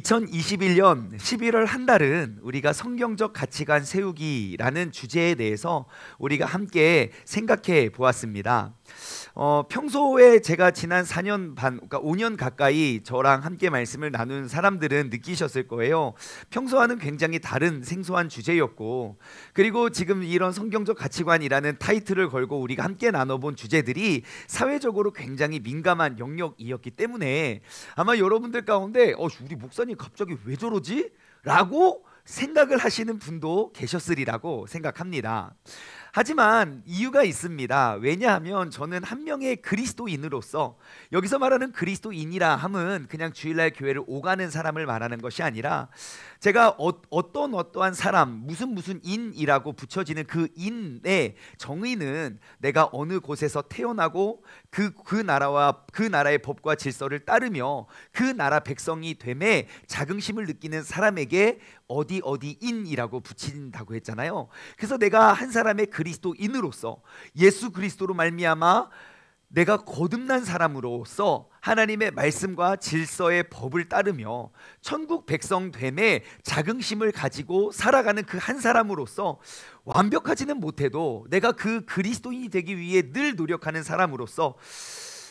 2021년 11월 한 달은 우리가 성경적 가치관 세우기라는 주제에 대해서 우리가 함께 생각해 보았습니다. 평소에 제가 지난 4년 반, 그러니까 5년 가까이 저랑 함께 말씀을 나눈 사람들은 느끼셨을 거예요. 평소와는 굉장히 다른 생소한 주제였고, 그리고 지금 이런 성경적 가치관이라는 타이틀을 걸고 우리가 함께 나눠본 주제들이 사회적으로 굉장히 민감한 영역이었기 때문에 아마 여러분들 가운데 우리 목사님 갑자기 왜 저러지? 라고 생각을 하시는 분도 계셨으리라고 생각합니다. 하지만 이유가 있습니다. 왜냐하면 저는 한 명의 그리스도인으로서, 여기서 말하는 그리스도인이라 함은 그냥 주일날 교회를 오가는 사람을 말하는 것이 아니라, 제가 어떠한 사람, 무슨 인이라고 붙여지는 그 인의 정의는 내가 어느 곳에서 태어나고 그 나라와 그 나라의 법과 질서를 따르며 그 나라 백성이 됨에 자긍심을 느끼는 사람에게 어디인이라고 붙인다고 했잖아요. 그래서 내가 한 사람의 그리스도인으로서 예수 그리스도로 말미암아 내가 거듭난 사람으로서 하나님의 말씀과 질서의 법을 따르며 천국 백성 됨에 자긍심을 가지고 살아가는 그 한 사람으로서, 완벽하지는 못해도 내가 그 그리스도인이 되기 위해 늘 노력하는 사람으로서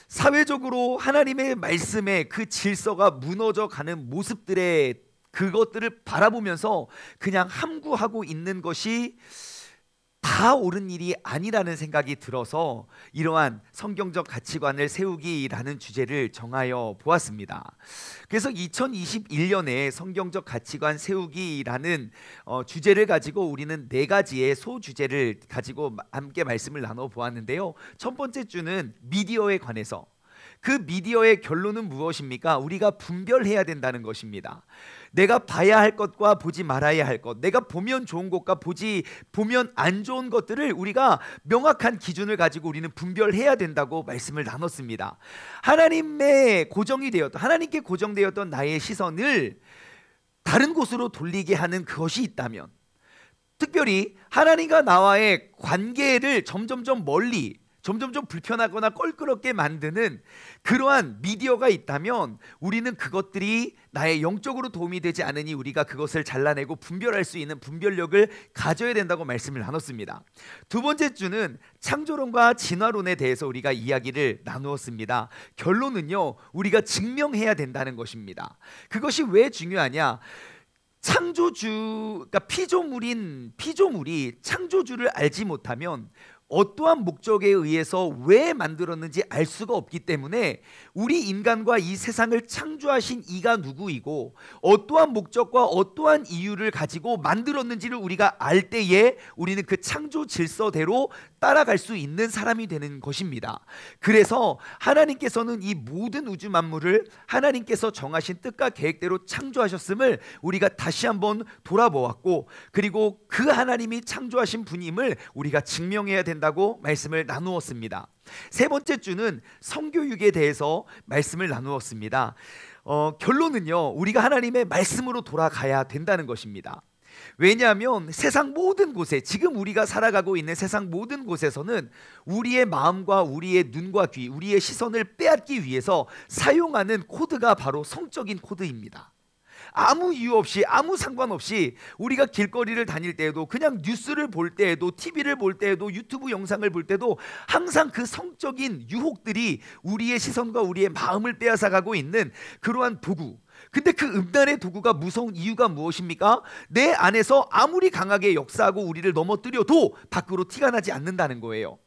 사회적으로 하나님의 말씀의 그 질서가 무너져 가는 모습들의 그것들을 바라보면서 그냥 함구하고 있는 것이 다 옳은 일이 아니라는 생각이 들어서 이러한 성경적 가치관을 세우기라는 주제를 정하여 보았습니다. 그래서 2021년에 성경적 가치관 세우기라는 주제를 가지고 우리는 4가지의 소주제를 가지고 함께 말씀을 나눠 보았는데요. 첫 번째 주는 미디어에 관해서, 그 미디어의 결론은 무엇입니까? 우리가 분별해야 된다는 것입니다. 내가 봐야 할 것과 보지 말아야 할 것, 내가 보면 좋은 것과 보면 안 좋은 것들을 우리가 명확한 기준을 가지고 우리는 분별해야 된다고 말씀을 나눴습니다. 하나님께 고정되었던 나의 시선을 다른 곳으로 돌리게 하는 그것이 있다면, 특별히 하나님과 나와의 관계를 점점점 불편하거나 껄끄럽게 만드는 그러한 미디어가 있다면 우리는 그것들이 나의 영적으로 도움이 되지 않으니 우리가 그것을 잘라내고 분별할 수 있는 분별력을 가져야 된다고 말씀을 나눴습니다. 두 번째 주는 창조론과 진화론에 대해서 우리가 이야기를 나누었습니다. 결론은요, 우리가 증명해야 된다는 것입니다. 그것이 왜 중요하냐? 그러니까 피조물이 창조주를 알지 못하면 어떠한 목적에 의해서 왜 만들었는지 알 수가 없기 때문에 우리 인간과 이 세상을 창조하신 이가 누구이고 어떠한 목적과 어떠한 이유를 가지고 만들었는지를 우리가 알 때에 우리는 그 창조 질서대로 따라갈 수 있는 사람이 되는 것입니다. 그래서 하나님께서는 이 모든 우주 만물을 하나님께서 정하신 뜻과 계획대로 창조하셨음을 우리가 다시 한번 돌아보았고, 그리고 그 하나님이 창조하신 분임을 우리가 증명해야 된다고 말씀을 나누었습니다. 세 번째 주는 성교육에 대해서 말씀을 나누었습니다. 결론은요, 우리가 하나님의 말씀으로 돌아가야 된다는 것입니다. 왜냐하면 세상 모든 곳에, 지금 우리가 살아가고 있는 세상 모든 곳에서는 우리의 마음과 우리의 눈과 귀, 우리의 시선을 빼앗기 위해서 사용하는 코드가 바로 성적인 코드입니다. 아무 이유 없이, 아무 상관없이 우리가 길거리를 다닐 때에도, 그냥 뉴스를 볼 때에도, TV를 볼 때에도, 유튜브 영상을 볼 때도 항상 그 성적인 유혹들이 우리의 시선과 우리의 마음을 빼앗아가고 있는 그러한 도구. 근데 그 음란의 도구가 무서운 이유가 무엇입니까? 내 안에서 아무리 강하게 역사하고 우리를 넘어뜨려도 밖으로 티가 나지 않는다는 거예요.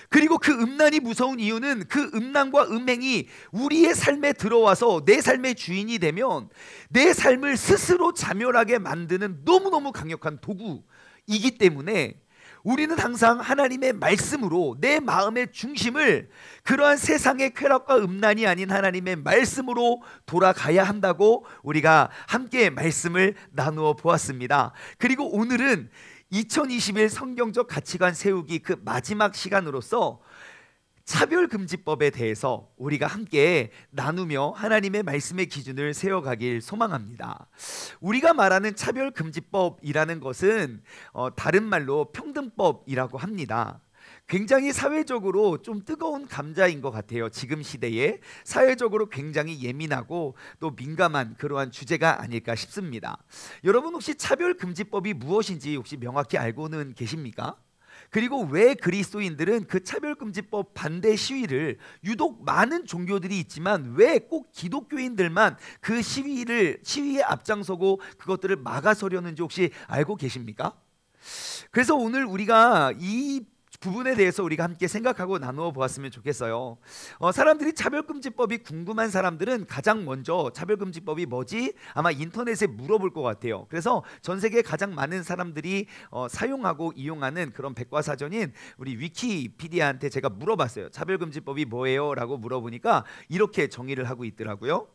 그리고 그 음란이 무서운 이유는 그 음란과 음행이 우리의 삶에 들어와서 내 삶의 주인이 되면 내 삶을 스스로 자멸하게 만드는 너무너무 강력한 도구이기 때문에 우리는 항상 하나님의 말씀으로 내 마음의 중심을 그러한 세상의 쾌락과 음란이 아닌 하나님의 말씀으로 돌아가야 한다고 우리가 함께 말씀을 나누어 보았습니다. 그리고 오늘은 2021 성경적 가치관 세우기 그 마지막 시간으로서 차별금지법에 대해서 우리가 함께 나누며 하나님의 말씀의 기준을 세워가길 소망합니다. 우리가 말하는 차별금지법이라는 것은 다른 말로 평등법이라고 합니다. 굉장히 사회적으로 좀 뜨거운 감자인 것 같아요. 지금 시대에 사회적으로 굉장히 예민하고 또 민감한 그러한 주제가 아닐까 싶습니다. 여러분 혹시 차별금지법이 무엇인지 혹시 명확히 알고는 계십니까? 그리고 왜 그리스도인들은 그 차별금지법 반대 시위를 유독 많은 종교들이 있지만 왜 꼭 기독교인들만 그 시위에 앞장서고 그것들을 막아서려는지 혹시 알고 계십니까? 그래서 오늘 우리가 이 부분에 대해서 우리가 함께 생각하고 나누어 보았으면 좋겠어요. 사람들이 차별금지법이 궁금한 사람들은 가장 먼저 차별금지법이 뭐지? 아마 인터넷에 물어볼 것 같아요. 그래서 전 세계 가장 많은 사람들이 사용하고 이용하는 그런 백과사전인 우리 위키피디아한테 제가 물어봤어요. 차별금지법이 뭐예요? 라고 물어보니까 이렇게 정의를 하고 있더라고요.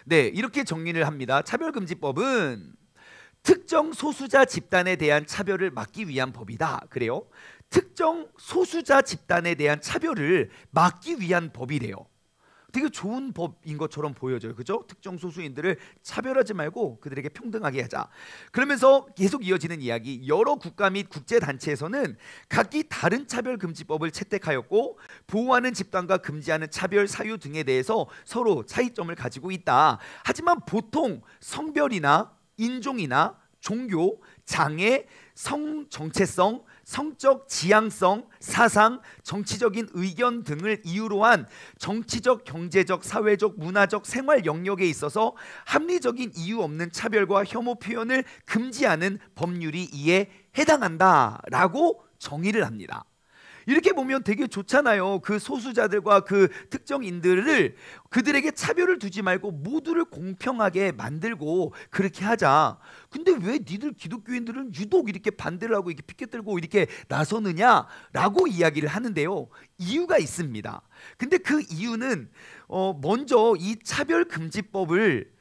네, 이렇게 정리를 합니다. 차별금지법은 특정 소수자 집단에 대한 차별을 막기 위한 법이다. 그래요. 특정 소수자 집단에 대한 차별을 막기 위한 법이래요. 되게 좋은 법인 것처럼 보여져요. 그죠? 특정 소수인들을 차별하지 말고 그들에게 평등하게 하자. 그러면서 계속 이어지는 이야기. 여러 국가 및 국제단체에서는 각기 다른 차별금지법을 채택하였고 보호하는 집단과 금지하는 차별 사유 등에 대해서 서로 차이점을 가지고 있다. 하지만 보통 성별이나 인종이나 종교, 장애, 성 정체성, 성적 지향성, 사상, 정치적인 의견 등을 이유로 한 정치적, 경제적, 사회적, 문화적, 생활 영역에 있어서 합리적인 이유 없는 차별과 혐오 표현을 금지하는 법률이 이에 해당한다라고 정의를 합니다. 이렇게 보면 되게 좋잖아요. 그 소수자들과 그 특정인들을 그들에게 차별을 두지 말고 모두를 공평하게 만들고 그렇게 하자. 근데 왜 니들 기독교인들은 유독 이렇게 반대를 하고 이렇게 피켓 들고 이렇게 나서느냐라고 이야기를 하는데요. 이유가 있습니다. 근데 그 이유는 먼저 이 차별금지법을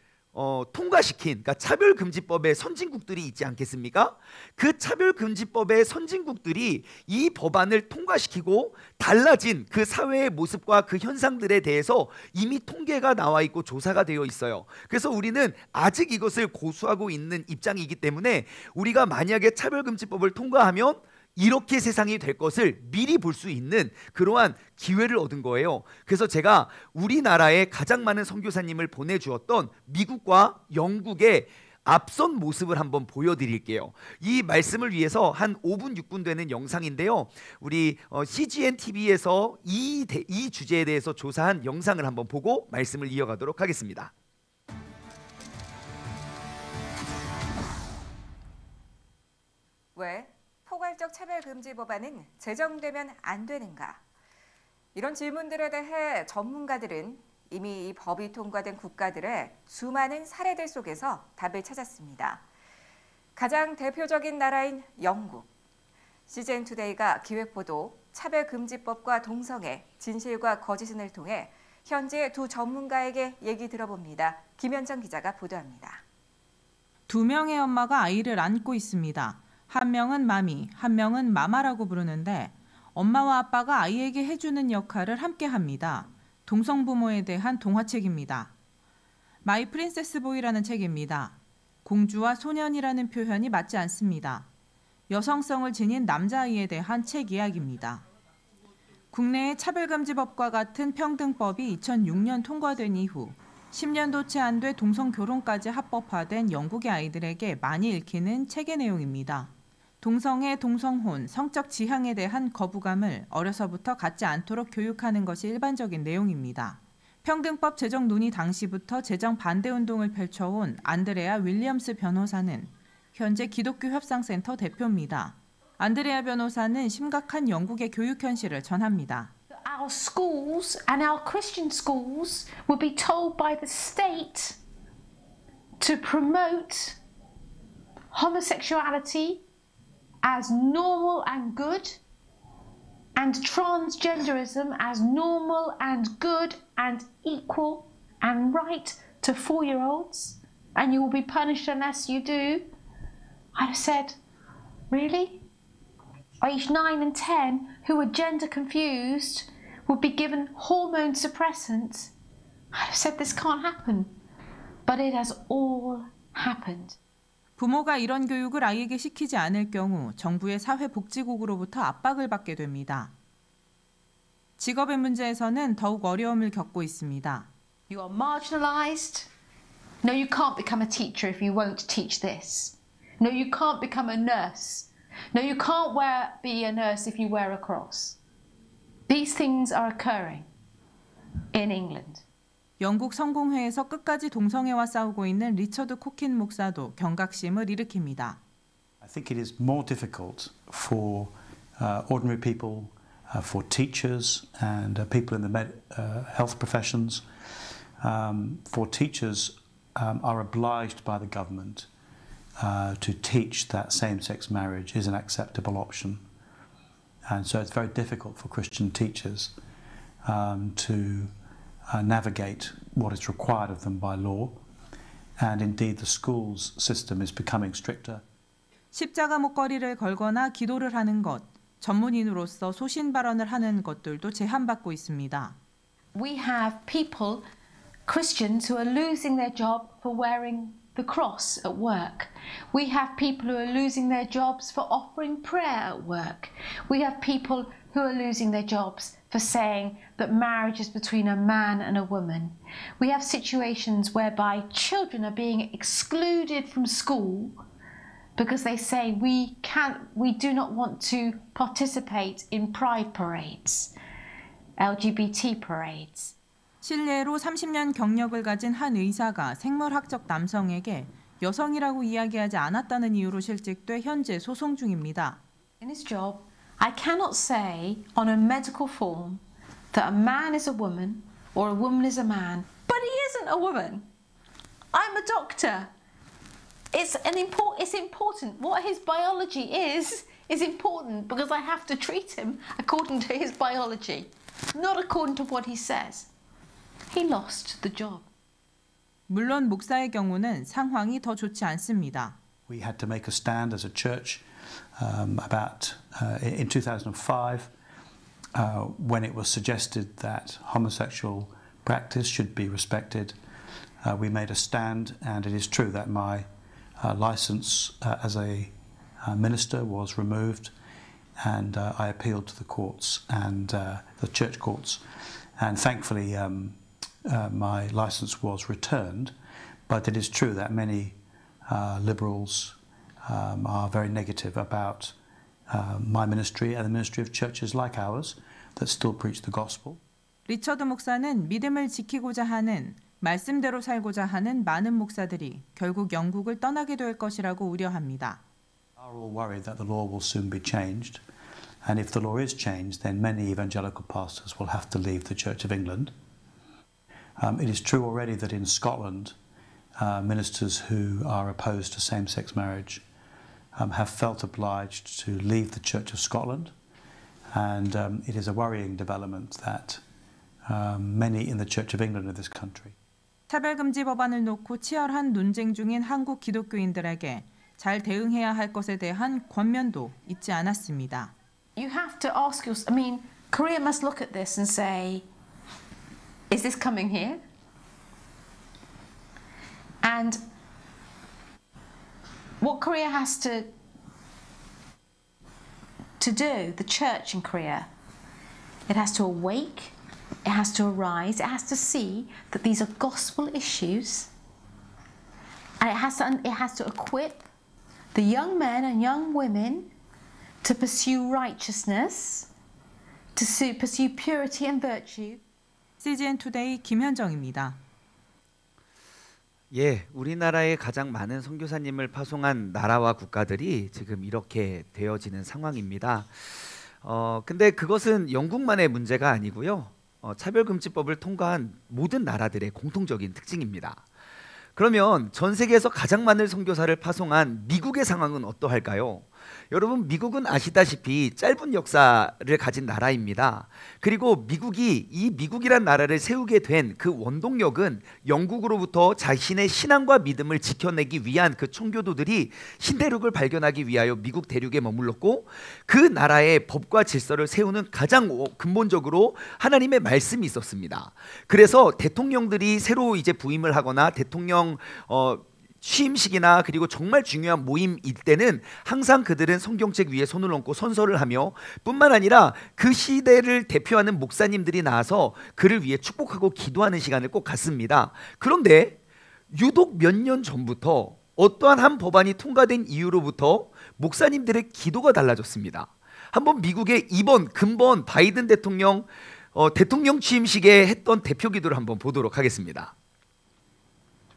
통과시킨, 그러니까 차별금지법의 선진국들이 있지 않겠습니까? 그 차별금지법의 선진국들이 이 법안을 통과시키고 달라진 그 사회의 모습과 그 현상들에 대해서 이미 통계가 나와 있고 조사가 되어 있어요. 그래서 우리는 아직 이것을 고수하고 있는 입장이기 때문에 우리가 만약에 차별금지법을 통과하면 이렇게 세상이 될 것을 미리 볼 수 있는 그러한 기회를 얻은 거예요. 그래서 제가 우리나라에 가장 많은 선교사님을 보내주었던 미국과 영국의 앞선 모습을 한번 보여드릴게요. 이 말씀을 위해서 한 5분 6분 되는 영상인데요. 우리 CGN TV에서 이 주제에 대해서 조사한 영상을 한번 보고 말씀을 이어가도록 하겠습니다. 왜 포괄적 차별금지 법안은 제정되면 안 되는가? 이런 질문들에 대해 전문가들은 이미 이 법이 통과된 국가들의 수많은 사례들 속에서 답을 찾았습니다. 가장 대표적인 나라인 영국. CGN 투데이가 기획보도 차별금지법과 동성애, 진실과 거짓을 통해 현재 두 전문가에게 얘기 들어봅니다. 김현정 기자가 보도합니다. 두 명의 엄마가 아이를 안고 있습니다. 한 명은 마미, 한 명은 마마라고 부르는데 엄마와 아빠가 아이에게 해주는 역할을 함께 합니다. 동성부모에 대한 동화책입니다. 마이 프린세스 보이라는 책입니다. 공주와 소년이라는 표현이 맞지 않습니다. 여성성을 지닌 남자아이에 대한 책 이야기입니다. 국내의 차별금지법과 같은 평등법이 2006년 통과된 이후 10년도 채 안 돼 동성결혼까지 합법화된 영국의 아이들에게 많이 읽히는 책의 내용입니다. 동성애, 동성혼, 성적 지향에 대한 거부감을 어려서부터 갖지 않도록 교육하는 것이 일반적인 내용입니다. 평등법 제정 논의 당시부터 제정 반대 운동을 펼쳐온 안드레아 윌리엄스 변호사는 현재 기독교 협상센터 대표입니다. 안드레아 변호사는 심각한 영국의 교육 현실을 전합니다. Our schools and our Christian schools will be told by the state to promote homosexuality as normal and good, and transgenderism as normal and good and equal and right to 4-year-olds, and you will be punished unless you do. I'd have said, really? Age 9 and 10, who are gender confused, would be given hormone suppressants. I'd have said this can't happen. But it has all happened. 부모가 이런 교육을 아이에게 시키지 않을 경우 정부의 사회복지국으로부터 압박을 받게 됩니다. 직업의 문제에서는 더욱 어려움을 겪고 있습니다. You are marginalised. No, you can't become a teacher if you won't teach this. No, you can't become a nurse. No, you can't be a nurse if you wear a cross. These things are occurring in England. 영국 성공회에서 끝까지 동성애와 싸우고 있는 리처드 코킨 목사도 경각심을 일으킵니다. I think it is more difficult for ordinary people, for teachers and people in the health professions. For teachers are obliged by the government to teach that same-sex marriage is an acceptable option. And so it's very difficult for Christian teachers to navigate what is required of them by law. And indeed the schools system is becoming stricter. 십자가 목걸이를 걸거나 기도를 하는 것, 전문인으로서 소신 발언을 하는 것들도 제한받고 있습니다. We have people, Christians, who are losing their job for wearing the cross at work. We have people who are losing their jobs for offering prayer at work. We have people who are losing their jobs for saying that marriage is between a man and a woman. We have situations whereby children are being excluded from school because they say we do not want to participate in pride parades, LGBT parades. 실례로 30년 경력을 가진 한 의사가 생물학적 남성에게 여성이라고 이야기하지 않았다는 이유로 실직돼 현재 소송 중입니다. In his job, I cannot say on a medical form that a man is a woman or a woman is a man, but he isn't a woman. I'm a doctor. It's important. What his biology is important because I have to treat him according to his biology, not according to what he says. He lost the job. 물론 목사의 경우는 상황이 더 좋지 않습니다. We had to make a stand as a church in 2005 when it was suggested that homosexual practice should be respected. We made a stand, and it is true that my license as a minister was removed, and I appealed to the courts and the church courts, and thankfully my license was returned. But it is true that many liberals are very negative about my ministry and the ministry of churches like ours that still preach the gospel. 리처드 목사는 믿음을 지키고자 하는, 말씀대로 살고자 하는 많은 목사들이 결국 영국을 떠나게 될 것이라고 우려합니다. Are all worried that the law will soon be changed, and if the law is changed, then many evangelical pastors will have to leave the Church of England. It is true already that in Scotland, ministers who are opposed to same-sex marriage have felt obliged to leave the Church of Scotland, and it is a worrying development that many in the Church of England in this country. 차별금지 법안을 놓고 치열한 논쟁 중인 한국 기독교인들에게 잘 대응해야 할 것에 대한 권면도 잊지 않았습니다. You have to ask yourself, I mean, Korea must look at this and say, is this coming here? And what Korea has to do, the church in Korea, it has to awake, it has to arise, it has to see that these are gospel issues, and it has to equip the young men and young women to pursue righteousness, to pursue purity and virtue. CGN 투데이 김현정입니다. 예, 우리나라에 가장 많은 선교사님을 파송한 나라와 국가들이 지금 이렇게 되어지는 상황입니다. 근데 그것은 영국만의 문제가 아니고요. 차별금지법을 통과한 모든 나라들의 공통적인 특징입니다. 그러면 전 세계에서 가장 많은 선교사를 파송한 미국의 상황은 어떠할까요? 여러분, 미국은 아시다시피 짧은 역사를 가진 나라입니다. 그리고 이 미국이란 나라를 세우게 된 그 원동력은 영국으로부터 자신의 신앙과 믿음을 지켜내기 위한 그 청교도들이 신대륙을 발견하기 위하여 미국 대륙에 머물렀고, 그 나라의 법과 질서를 세우는 가장 근본적으로 하나님의 말씀이 있었습니다. 그래서 대통령들이 새로 이제 부임을 하거나 대통령 취임식이나 그리고 정말 중요한 모임일 때는 항상 그들은 성경책 위에 손을 얹고 선서를 하며 뿐만 아니라 그 시대를 대표하는 목사님들이 나와서 그를 위해 축복하고 기도하는 시간을 꼭 갖습니다. 그런데 유독 몇 년 전부터 어떠한 한 법안이 통과된 이후로부터 목사님들의 기도가 달라졌습니다. 한번 미국의 이번 근본 바이든 대통령 취임식에 했던 대표 기도를 한번 보도록 하겠습니다.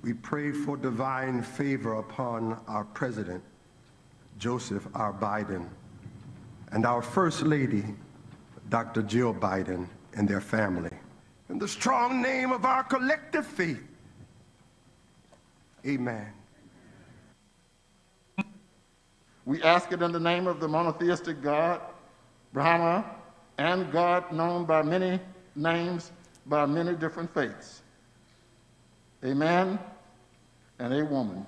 We pray for divine favor upon our president, Joseph R. Biden, and our First Lady, Dr. Jill Biden, and their family. In the strong name of our collective faith, amen. We ask it in the name of the monotheistic God, Brahma, and God known by many names, by many different faiths. Amen. And a woman.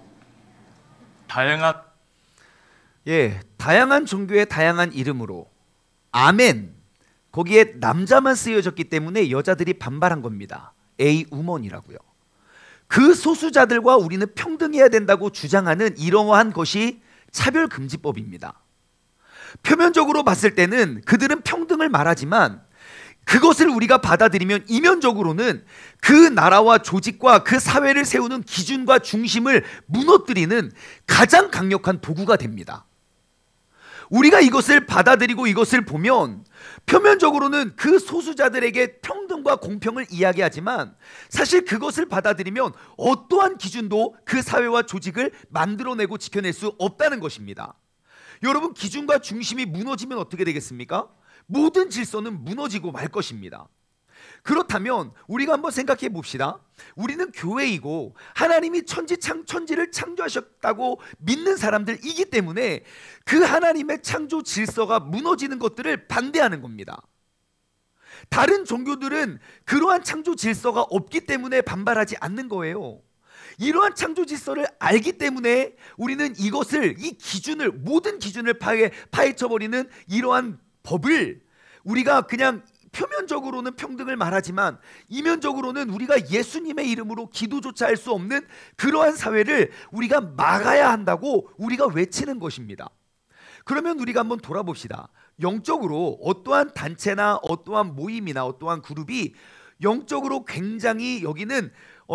다양한 종교의 다양한 이름으로 아멘. 거기에 남자만 쓰여졌기 때문에 여자들이 반발한 겁니다. A woman이라고요. 그 소수자들과 우리는 평등해야 된다고 주장하는 이러한 것이 차별금지법입니다. 표면적으로 봤을 때는 그들은 평등을 말하지만 그것을 우리가 받아들이면 이면적으로는 그 나라와 조직과 그 사회를 세우는 기준과 중심을 무너뜨리는 가장 강력한 도구가 됩니다. 우리가 이것을 받아들이고 이것을 보면 표면적으로는 그 소수자들에게 평등과 공평을 이야기하지만 사실 그것을 받아들이면 어떠한 기준도 그 사회와 조직을 만들어내고 지켜낼 수 없다는 것입니다. 여러분, 기준과 중심이 무너지면 어떻게 되겠습니까? 모든 질서는 무너지고 말 것입니다. 그렇다면 우리가 한번 생각해 봅시다. 우리는 교회이고 하나님이 천지를 창조하셨다고 믿는 사람들이기 때문에 그 하나님의 창조 질서가 무너지는 것들을 반대하는 겁니다. 다른 종교들은 그러한 창조 질서가 없기 때문에 반발하지 않는 거예요. 이러한 창조 질서를 알기 때문에 우리는 이것을, 이 기준을, 모든 기준을 파헤쳐버리는 이러한 법을 우리가 그냥 표면적으로는 평등을 말하지만 이면적으로는 우리가 예수님의 이름으로 기도조차 할 수 없는 그러한 사회를 우리가 막아야 한다고 우리가 외치는 것입니다. 그러면 우리가 한번 돌아봅시다. 영적으로 어떠한 단체나 어떠한 모임이나 어떠한 그룹이 영적으로 굉장히 여기는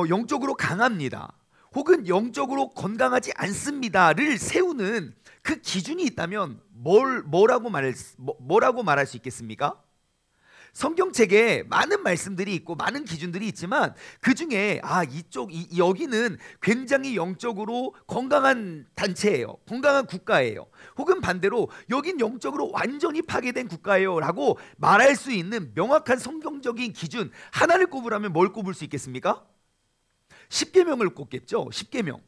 영적으로 강합니다. 혹은 영적으로 건강하지 않습니다를 세우는 그 기준이 있다면 뭐라고 말할 수 있겠습니까? 성경책에 많은 말씀들이 있고 많은 기준들이 있지만 그 중에 여기는 굉장히 영적으로 건강한 단체예요. 건강한 국가예요. 혹은 반대로 여긴 영적으로 완전히 파괴된 국가예요 라고 말할 수 있는 명확한 성경적인 기준 하나를 꼽으라면 뭘 꼽을 수 있겠습니까? 10계명을 꼽겠죠. 10계명.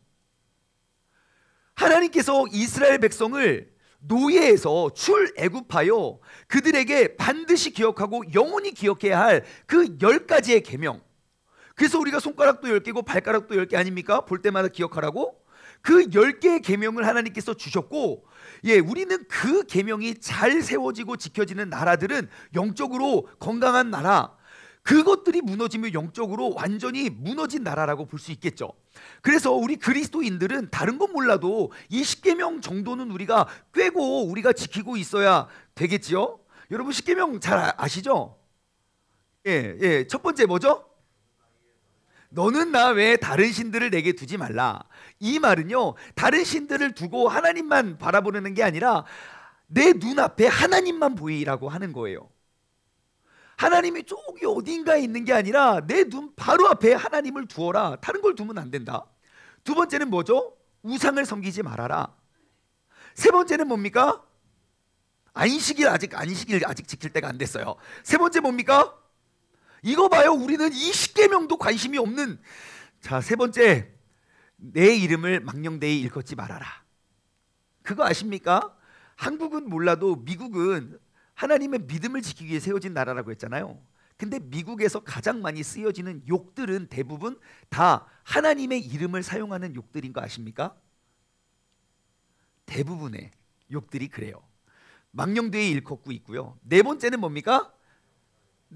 하나님께서 이스라엘 백성을 노예에서 출애굽하여 그들에게 반드시 기억하고 영원히 기억해야 할 그 10가지의 계명. 그래서 우리가 손가락도 10개고 발가락도 10개 아닙니까? 볼 때마다 기억하라고. 그 10개의 계명을 하나님께서 주셨고, 우리는 그 계명이 잘 세워지고 지켜지는 나라들은 영적으로 건강한 나라, 그것들이 무너지면 영적으로 완전히 무너진 나라라고 볼 수 있겠죠. 그래서 우리 그리스도인들은 다른 건 몰라도 이 10계명 정도는 우리가 꿰고 우리가 지키고 있어야 되겠지요. 여러분 10계명 잘 아시죠? 첫 번째 뭐죠? 너는 나 외에 다른 신들을 내게 두지 말라. 이 말은요, 다른 신들을 두고 하나님만 바라보는 게 아니라 내 눈앞에 하나님만 보이라고 하는 거예요. 하나님이 저기 어딘가에 있는 게 아니라 내 눈 바로 앞에 하나님을 두어라. 다른 걸 두면 안 된다. 두 번째는 뭐죠? 우상을 섬기지 말아라. 세 번째는 뭡니까? 안식일 아직 지킬 때가 안 됐어요. 세 번째 뭡니까? 이거 봐요. 우리는 이 10계명도 관심이 없는. 자, 세 번째, 내 이름을 망령되이 일컫지 말아라. 그거 아십니까? 한국은 몰라도 미국은 하나님의 믿음을 지키기 위해 세워진 나라라고 했잖아요. 근데 미국에서 가장 많이 쓰여지는 욕들은 대부분 다 하나님의 이름을 사용하는 욕들인 거 아십니까? 대부분의 욕들이 그래요. 망령되이 일컫고 있고요. 네 번째는 뭡니까?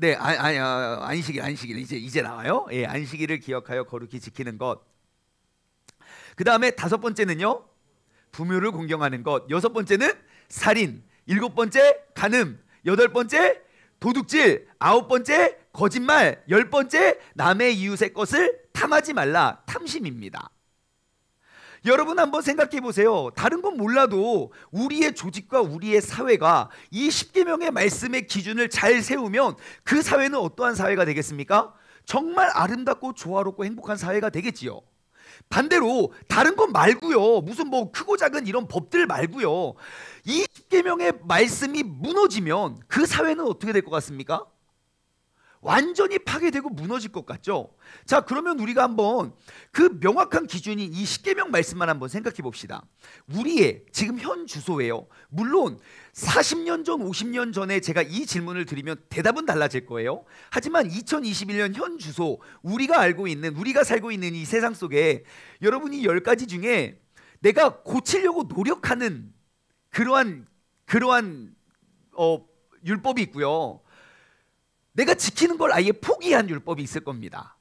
안식일 이제 나와요. 안식일을 기억하여 거룩히 지키는 것. 그 다음에 5번째는요, 부모를 공경하는 것. 6번째는 살인. 7번째 간음. 8번째 도둑질. 9번째 거짓말. 10번째 남의 이웃의 것을 탐하지 말라. 탐심입니다. 여러분 한번 생각해 보세요. 다른 건 몰라도 우리의 조직과 우리의 사회가 이 10계명의 말씀의 기준을 잘 세우면 그 사회는 어떠한 사회가 되겠습니까? 정말 아름답고 조화롭고 행복한 사회가 되겠지요. 반대로 다른 것 말고요, 무슨 뭐 크고 작은 이런 법들 말고요, 이 10계명의 말씀이 무너지면 그 사회는 어떻게 될 것 같습니까? 완전히 파괴되고 무너질 것 같죠? 자, 그러면 우리가 한번 그 명확한 기준인 이 10계명 말씀만 한번 생각해 봅시다. 우리의 지금 현 주소예요. 물론 40년 전, 50년 전에 제가 이 질문을 드리면 대답은 달라질 거예요. 하지만 2021년 현 주소, 우리가 알고 있는, 우리가 살고 있는 이 세상 속에 여러분이 10가지 중에 내가 고치려고 노력하는 그러한 율법이 있고요, 내가 지키는 걸 아예 포기한 율법이 있을 겁니다.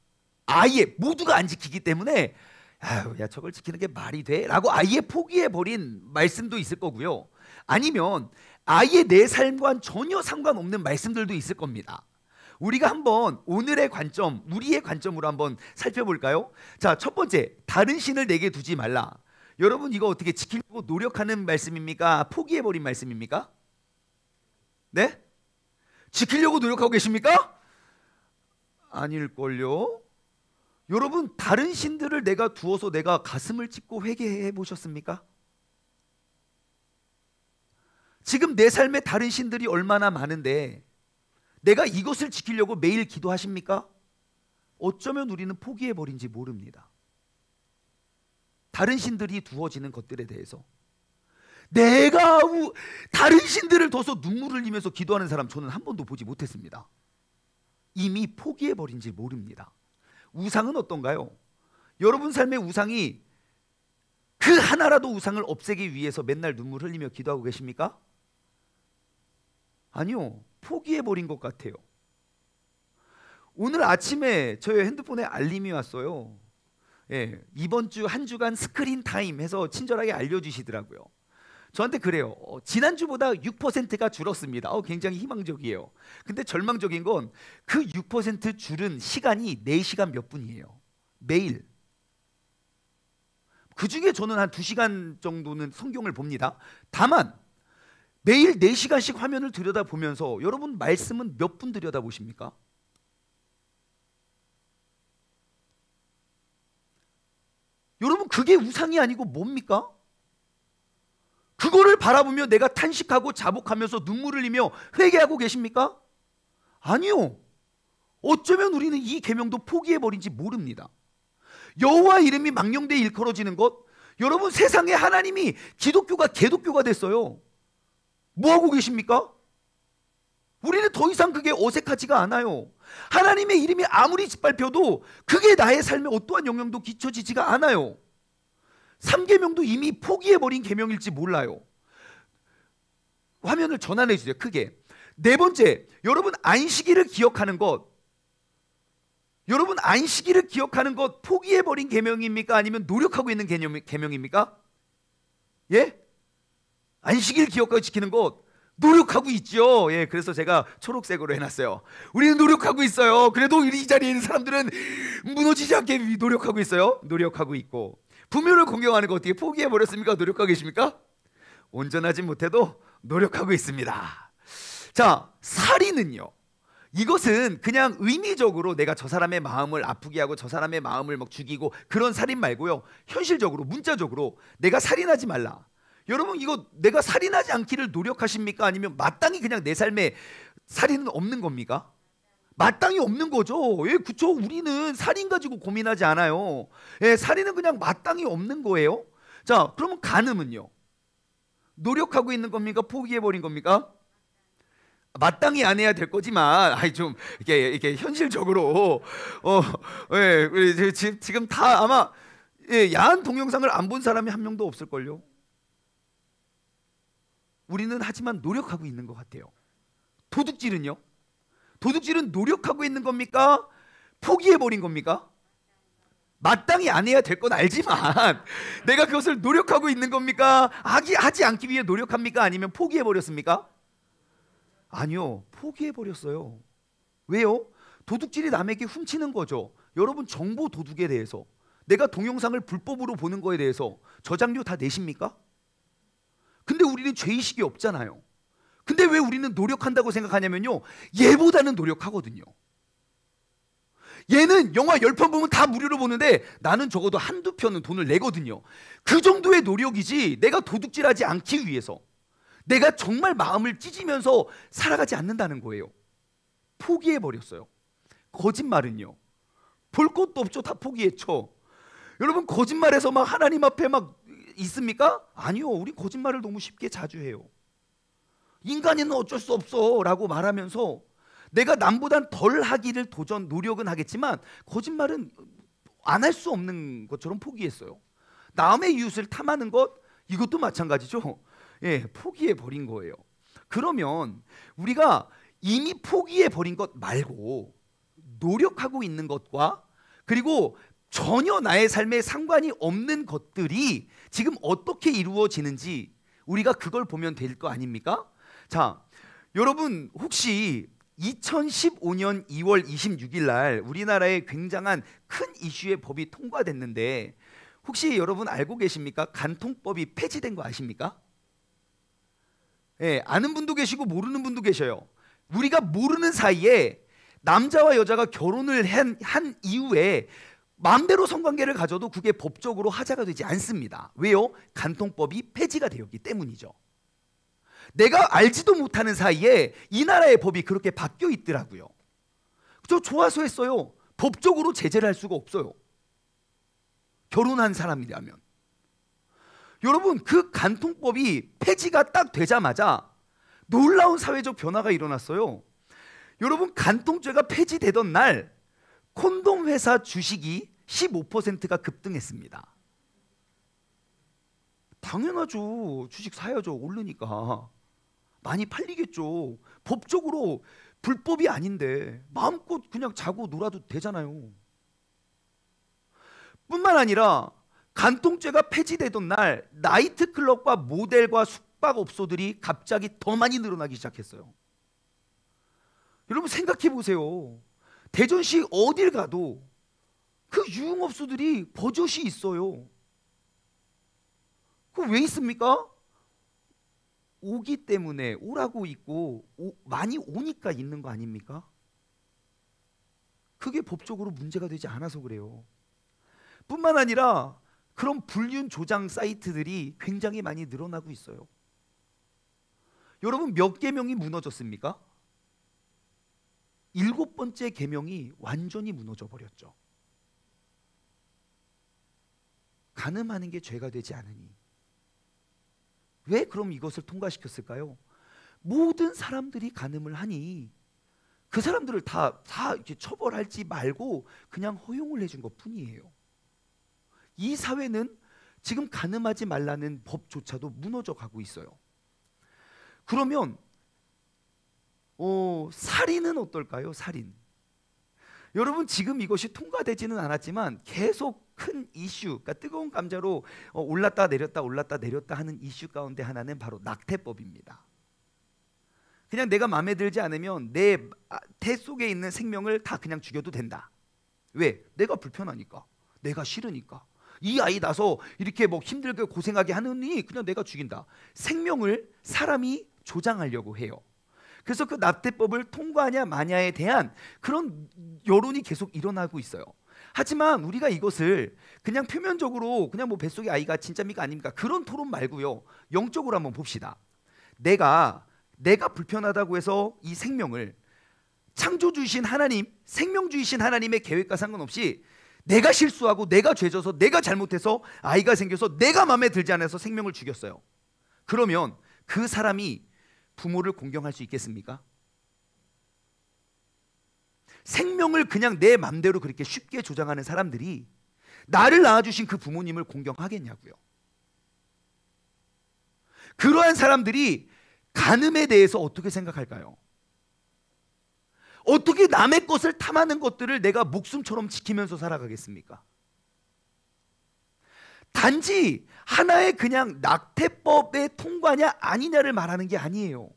아예 모두가 안 지키기 때문에 아유, 야, 저걸 지키는 게 말이 돼? 라고 아예 포기해버린 말씀도 있을 거고요, 아니면 아예 내 삶과는 전혀 상관없는 말씀들도 있을 겁니다. 우리가 한번 오늘의 관점, 우리의 관점으로 한번 살펴볼까요? 자, 첫 번째, 다른 신을 내게 두지 말라. 여러분 이거 어떻게 지키려고 노력하는 말씀입니까? 포기해버린 말씀입니까? 네? 지키려고 노력하고 계십니까? 아닐걸요? 여러분 다른 신들을 내가 두어서 내가 가슴을 찢고 회개해 보셨습니까? 지금 내 삶에 다른 신들이 얼마나 많은데 내가 이것을 지키려고 매일 기도하십니까? 어쩌면 우리는 포기해버린지 모릅니다. 다른 신들이 두어지는 것들에 대해서 내가 다른 신들을 둬서 눈물을 흘리면서 기도하는 사람 저는 한 번도 보지 못했습니다. 이미 포기해버린지 모릅니다. 우상은 어떤가요? 여러분 삶의 우상이 그 하나라도 우상을 없애기 위해서 맨날 눈물 흘리며 기도하고 계십니까? 아니요, 포기해버린 것 같아요. 오늘 아침에 저의 핸드폰에 알림이 왔어요. 예, 이번 주 한 주간 스크린 타임 해서 친절하게 알려주시더라고요. 저한테 그래요. 지난주보다 6%가 줄었습니다. 굉장히 희망적이에요. 근데 절망적인 건 그 6% 줄은 시간이 4시간 몇 분이에요. 매일. 그 중에 저는 한 2시간 정도는 성경을 봅니다. 다만 매일 4시간씩 화면을 들여다보면서 여러분 말씀은 몇 분 들여다보십니까? 여러분 그게 우상이 아니고 뭡니까? 그거를 바라보며 내가 탄식하고 자복하면서 눈물을 흘리며 회개하고 계십니까? 아니요. 어쩌면 우리는 이 계명도 포기해버린지 모릅니다. 여호와 이름이 망령되이 일컬어지는 것, 여러분 세상에 하나님이 기독교가 개독교가 됐어요. 뭐하고 계십니까? 우리는 더 이상 그게 어색하지가 않아요. 하나님의 이름이 아무리 짓밟혀도 그게 나의 삶에 어떠한 영향도 끼쳐지지가 않아요. 3계명도 이미 포기해버린 계명일지 몰라요. 화면을 전환해 주세요. 크게. 4번째, 여러분 안식일을 기억하는 것. 여러분 안식일을 기억하는 것 포기해버린 계명입니까? 아니면 노력하고 있는 계명입니까? 예? 안식일 기억하고 지키는 것 노력하고 있죠. 예, 그래서 제가 초록색으로 해놨어요. 우리는 노력하고 있어요. 그래도 이 자리에 있는 사람들은 무너지지 않게 노력하고 있어요. 노력하고 있고. 부모를 공경하는 거 어떻게 포기해버렸습니까? 노력하고 계십니까? 온전하지 못해도 노력하고 있습니다. 자, 살인은요, 이것은 그냥 의미적으로 내가 저 사람의 마음을 아프게 하고 저 사람의 마음을 막 죽이고 그런 살인 말고요, 현실적으로 문자적으로 내가 살인하지 말라. 여러분 이거 내가 살인하지 않기를 노력하십니까? 아니면 마땅히 그냥 내 삶에 살인은 없는 겁니까? 마땅히 없는 거죠. 예, 그쵸. 우리는 살인 가지고 고민하지 않아요. 예, 살인은 그냥 마땅히 없는 거예요. 자, 그러면 간음은요? 노력하고 있는 겁니까? 포기해버린 겁니까? 마땅히 안 해야 될 거지만, 좀 이렇게 현실적으로, 예, 지금 다 아마 야한 동영상을 안 본 사람이 한 명도 없을걸요. 우리는 하지만 노력하고 있는 것 같아요. 도둑질은요? 도둑질은 노력하고 있는 겁니까? 포기해버린 겁니까? 마땅히 안 해야 될 건 알지만 내가 그것을 노력하고 있는 겁니까? 하지 않기 위해 노력합니까? 아니면 포기해버렸습니까? 아니요, 포기해버렸어요. 왜요? 도둑질이 남에게 훔치는 거죠. 여러분, 정보 도둑에 대해서, 내가 동영상을 불법으로 보는 거에 대해서 저장료 다 내십니까? 근데 우리는 죄의식이 없잖아요. 근데 왜 우리는 노력한다고 생각하냐면요, 얘보다는 노력하거든요. 얘는 영화 10편 보면 다 무료로 보는데 나는 적어도 한두 편은 돈을 내거든요. 그 정도의 노력이지, 내가 도둑질하지 않기 위해서, 내가 정말 마음을 찢으면서 살아가지 않는다는 거예요. 포기해버렸어요. 거짓말은요, 볼 것도 없죠. 다 포기했죠. 여러분, 거짓말해서 막 하나님 앞에 막 있습니까? 아니요, 우리 거짓말을 너무 쉽게 자주 해요. 인간은 어쩔 수 없어 라고 말하면서 내가 남보단 덜 하기를 노력은 하겠지만 거짓말은 안 할 수 없는 것처럼 포기했어요. 남의 이웃을 탐하는 것, 이것도 마찬가지죠. 예, 포기해버린 거예요. 그러면 우리가 이미 포기해버린 것 말고 노력하고 있는 것과, 그리고 전혀 나의 삶에 상관이 없는 것들이 지금 어떻게 이루어지는지 우리가 그걸 보면 될 거 아닙니까? 자, 여러분, 혹시 2015년 2월 26일 날 우리나라에 굉장한 큰 이슈의 법이 통과됐는데, 혹시 여러분 알고 계십니까? 간통법이 폐지된 거 아십니까? 예, 아는 분도 계시고 모르는 분도 계셔요. 우리가 모르는 사이에 남자와 여자가 결혼을 한 이후에 마음대로 성관계를 가져도 그게 법적으로 하자가 되지 않습니다. 왜요? 간통법이 폐지가 되었기 때문이죠. 내가 알지도 못하는 사이에 이 나라의 법이 그렇게 바뀌어 있더라고요. 저 좋아서 했어요. 법적으로 제재를 할 수가 없어요. 결혼한 사람이라면. 여러분, 그 간통법이 폐지가 딱 되자마자 놀라운 사회적 변화가 일어났어요. 여러분, 간통죄가 폐지되던 날 콘돔 회사 주식이 15%가 급등했습니다. 당연하죠. 주식 사야죠. 오르니까 많이 팔리겠죠. 법적으로 불법이 아닌데 마음껏 그냥 자고 놀아도 되잖아요. 뿐만 아니라 간통죄가 폐지되던 날 나이트클럽과 모델과 숙박업소들이 갑자기 더 많이 늘어나기 시작했어요. 여러분, 생각해 보세요. 대전시 어딜 가도 그 유흥업소들이 버젓이 있어요. 그거 왜 있습니까? 오기 때문에, 오라고 있고 많이 오니까 있는 거 아닙니까? 그게 법적으로 문제가 되지 않아서 그래요. 뿐만 아니라 그런 불륜 조장 사이트들이 굉장히 많이 늘어나고 있어요. 여러분, 몇 계명이 무너졌습니까? 7번째 계명이 완전히 무너져 버렸죠. 간음하는 게 죄가 되지 않으니. 왜 그럼 이것을 통과시켰을까요? 모든 사람들이 간음을 하니 그 사람들을 다 이렇게 처벌하지 말고 그냥 허용을 해준 것 뿐이에요. 이 사회는 지금 간음하지 말라는 법조차도 무너져 가고 있어요. 그러면 살인은 어떨까요? 살인. 여러분, 지금 이것이 통과되지는 않았지만 계속 큰 이슈, 그러니까 뜨거운 감자로 올랐다 내렸다 올랐다 내렸다 하는 이슈 가운데 하나는 바로 낙태법입니다. 그냥 내가 마음에 들지 않으면 내 태 속에 있는 생명을 다 그냥 죽여도 된다. 왜? 내가 불편하니까, 내가 싫으니까. 이 아이 나서 이렇게 뭐 힘들게 고생하게 하느니 그냥 내가 죽인다. 생명을 사람이 조장하려고 해요. 그래서 그 낙태법을 통과하냐 마냐에 대한 그런 여론이 계속 일어나고 있어요. 하지만 우리가 이것을 그냥 표면적으로 그냥 뭐 뱃속의 아이가 진짜입니까 아닙니까? 그런 토론 말고요. 영적으로 한번 봅시다. 내가 불편하다고 해서 이 생명을 창조주이신 하나님, 생명주이신 하나님의 계획과 상관없이 내가 실수하고 내가 죄져서 내가 잘못해서 아이가 생겨서 내가 마음에 들지 않아서 생명을 죽였어요. 그러면 그 사람이 부모를 공경할 수 있겠습니까? 생명을 그냥 내 맘대로 그렇게 쉽게 조장하는 사람들이 나를 낳아주신 그 부모님을 공경하겠냐고요. 그러한 사람들이 간음에 대해서 어떻게 생각할까요? 어떻게 남의 것을 탐하는 것들을 내가 목숨처럼 지키면서 살아가겠습니까? 단지 하나의 그냥 낙태법의 통과냐 아니냐를 말하는 게 아니에요.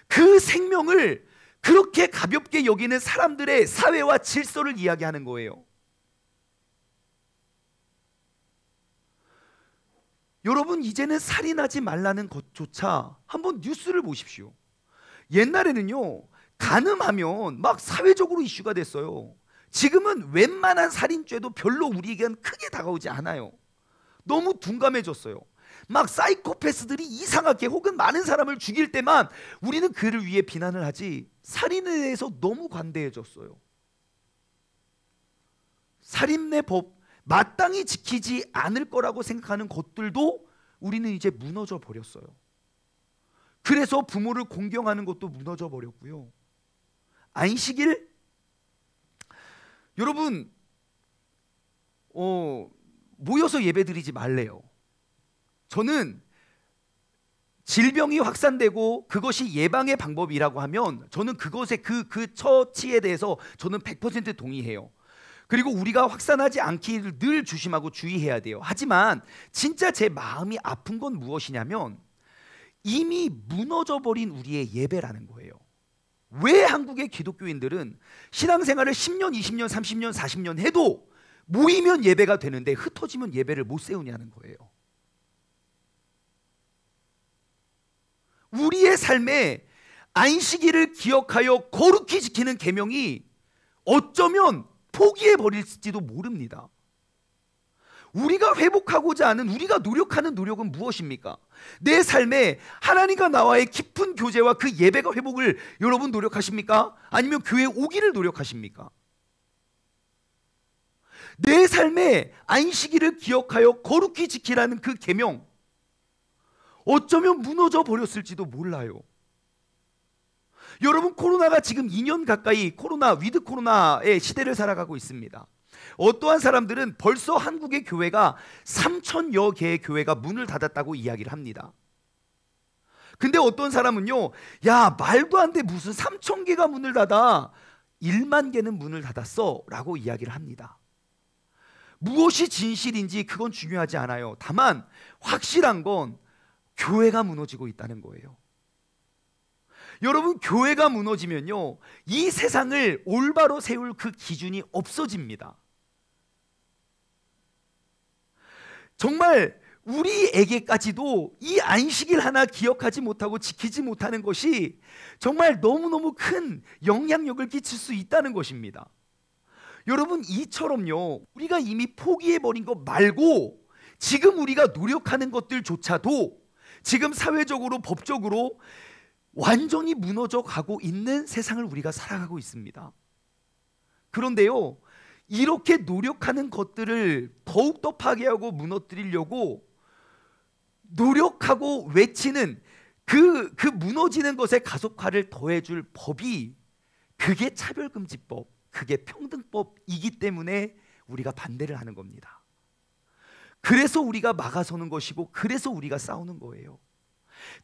그 생명을 그렇게 가볍게 여기는 사람들의 사회와 질서를 이야기하는 거예요. 여러분, 이제는 살인하지 말라는 것조차 한번 뉴스를 보십시오. 옛날에는요, 간음하면 막 사회적으로 이슈가 됐어요. 지금은 웬만한 살인죄도 별로 우리에겐 크게 다가오지 않아요. 너무 둔감해졌어요. 막 사이코패스들이 이상하게 혹은 많은 사람을 죽일 때만 우리는 그를 위해 비난을 하지, 살인에 대해서 너무 관대해졌어요. 살인의 법, 마땅히 지키지 않을 거라고 생각하는 것들도 우리는 이제 무너져 버렸어요. 그래서 부모를 공경하는 것도 무너져 버렸고요. 안식일, 여러분 모여서 예배드리지 말래요. 저는 질병이 확산되고 그것이 예방의 방법이라고 하면 저는 그것에 그 처치에 대해서 저는 100% 동의해요. 그리고 우리가 확산하지 않기를 늘 조심하고 주의해야 돼요. 하지만 진짜 제 마음이 아픈 건 무엇이냐면 이미 무너져버린 우리의 예배라는 거예요. 왜 한국의 기독교인들은 신앙생활을 10년, 20년, 30년, 40년 해도 모이면 예배가 되는데 흩어지면 예배를 못 세우냐는 거예요. 우리의 삶에 안식일을 기억하여 거룩히 지키는 계명이 어쩌면 포기해버릴지도 모릅니다. 우리가 회복하고자 하는, 우리가 노력하는 노력은 무엇입니까? 내 삶에 하나님과 나와의 깊은 교제와 그 예배가 회복을 여러분 노력하십니까? 아니면 교회에 오기를 노력하십니까? 내 삶에 안식일을 기억하여 거룩히 지키라는 그 계명, 어쩌면 무너져 버렸을지도 몰라요. 여러분, 코로나가 지금 2년 가까이 위드 코로나의 시대를 살아가고 있습니다. 어떠한 사람들은 벌써 한국의 교회가 3,000여 개의 교회가 문을 닫았다고 이야기를 합니다. 근데 어떤 사람은요, 야, 말도 안 돼, 무슨 3,000개가 문을 닫아, 1만 개는 문을 닫았어 라고 이야기를 합니다. 무엇이 진실인지 그건 중요하지 않아요. 다만 확실한 건 교회가 무너지고 있다는 거예요. 여러분, 교회가 무너지면요, 이 세상을 올바로 세울 그 기준이 없어집니다. 정말 우리에게까지도 이 안식일 하나 기억하지 못하고 지키지 못하는 것이 정말 너무너무 큰 영향력을 끼칠 수 있다는 것입니다. 여러분, 이처럼요, 우리가 이미 포기해버린 것 말고 지금 우리가 노력하는 것들조차도 지금 사회적으로, 법적으로 완전히 무너져 가고 있는 세상을 우리가 살아가고 있습니다. 그런데요, 이렇게 노력하는 것들을 더욱더 파괴하고 무너뜨리려고 노력하고 외치는 그 무너지는 것에 가속화를 더해줄 법이, 그게 차별금지법, 그게 평등법이기 때문에 우리가 반대를 하는 겁니다. 그래서 우리가 막아서는 것이고, 그래서 우리가 싸우는 거예요.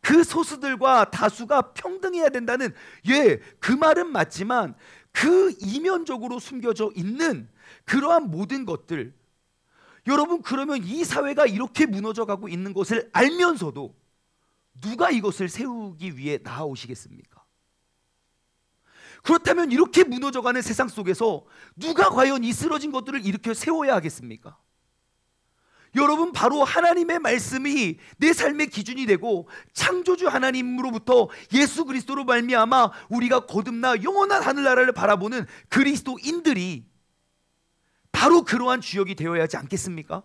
그 소수들과 다수가 평등해야 된다는, 그 말은 맞지만 그 이면적으로 숨겨져 있는 그러한 모든 것들, 여러분, 그러면 이 사회가 이렇게 무너져 가고 있는 것을 알면서도 누가 이것을 세우기 위해 나아오시겠습니까? 그렇다면 이렇게 무너져가는 세상 속에서 누가 과연 이 쓰러진 것들을 일으켜 세워야 하겠습니까? 여러분, 바로 하나님의 말씀이 내 삶의 기준이 되고 창조주 하나님으로부터 예수 그리스도로 말미암아 우리가 거듭나 영원한 하늘나라를 바라보는 그리스도인들이 바로 그러한 주역이 되어야 하지 않겠습니까?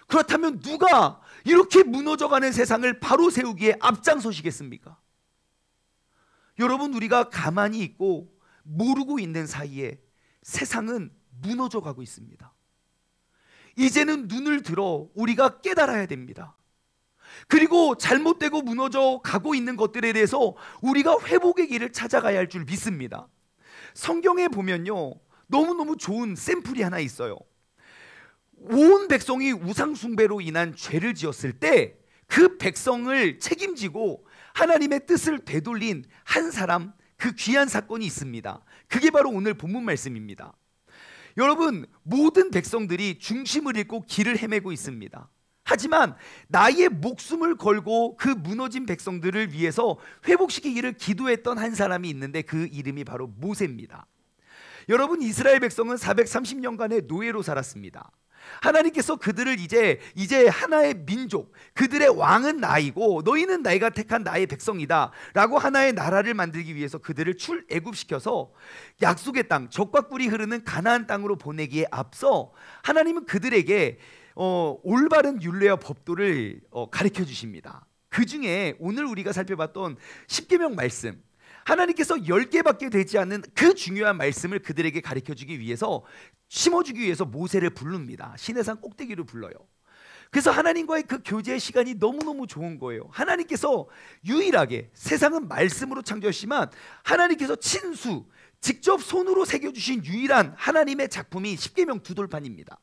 그렇다면 누가 이렇게 무너져가는 세상을 바로 세우기에 앞장서시겠습니까? 여러분, 우리가 가만히 있고 모르고 있는 사이에 세상은 무너져가고 있습니다. 이제는 눈을 들어 우리가 깨달아야 됩니다. 그리고 잘못되고 무너져 가고 있는 것들에 대해서 우리가 회복의 길을 찾아가야 할 줄 믿습니다. 성경에 보면요, 너무너무 좋은 샘플이 하나 있어요. 온 백성이 우상 숭배로 인한 죄를 지었을 때 그 백성을 책임지고 하나님의 뜻을 되돌린 한 사람, 그 귀한 사건이 있습니다. 그게 바로 오늘 본문 말씀입니다. 여러분, 모든 백성들이 중심을 잃고 길을 헤매고 있습니다. 하지만 나의 목숨을 걸고 그 무너진 백성들을 위해서 회복시키기를 기도했던 한 사람이 있는데 그 이름이 바로 모세입니다. 여러분, 이스라엘 백성은 430년간의 노예로 살았습니다. 하나님께서 그들을 이제 하나의 민족, 그들의 왕은 나이고 너희는 내가 택한 나의 백성이다 라고 하나의 나라를 만들기 위해서 그들을 출애굽시켜서 약속의 땅, 젖과 꿀이 흐르는 가나안 땅으로 보내기에 앞서 하나님은 그들에게 올바른 율례와 법도를 가르쳐 주십니다. 그 중에 오늘 우리가 살펴봤던 십계명 말씀, 하나님께서 10개밖에 되지 않는 그 중요한 말씀을 그들에게 가르쳐주기 위해서, 심어주기 위해서 모세를 부릅니다. 시내산 꼭대기로 불러요. 그래서 하나님과의 그 교제의 시간이 너무너무 좋은 거예요. 하나님께서 유일하게, 세상은 말씀으로 창조하시지만 하나님께서 친수, 직접 손으로 새겨주신 유일한 하나님의 작품이 십계명 두 돌판입니다.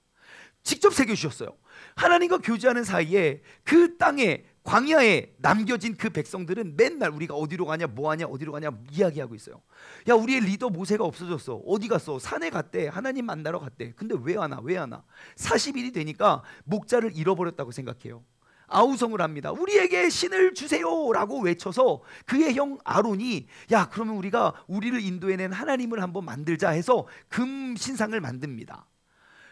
직접 새겨주셨어요. 하나님과 교제하는 사이에 그 땅에, 광야에 남겨진 그 백성들은 맨날 우리가 어디로 가냐, 뭐하냐, 어디로 가냐 이야기하고 있어요. 야, 우리의 리더 모세가 없어졌어. 어디 갔어? 산에 갔대. 하나님 만나러 갔대. 근데 왜 안 와? 왜 안 와? 40일이 되니까 목자를 잃어버렸다고 생각해요. 아우성을 합니다. 우리에게 신을 주세요 라고 외쳐서 그의 형 아론이, 야, 그러면 우리가 우리를 인도해낸 하나님을 한번 만들자 해서 금 신상을 만듭니다.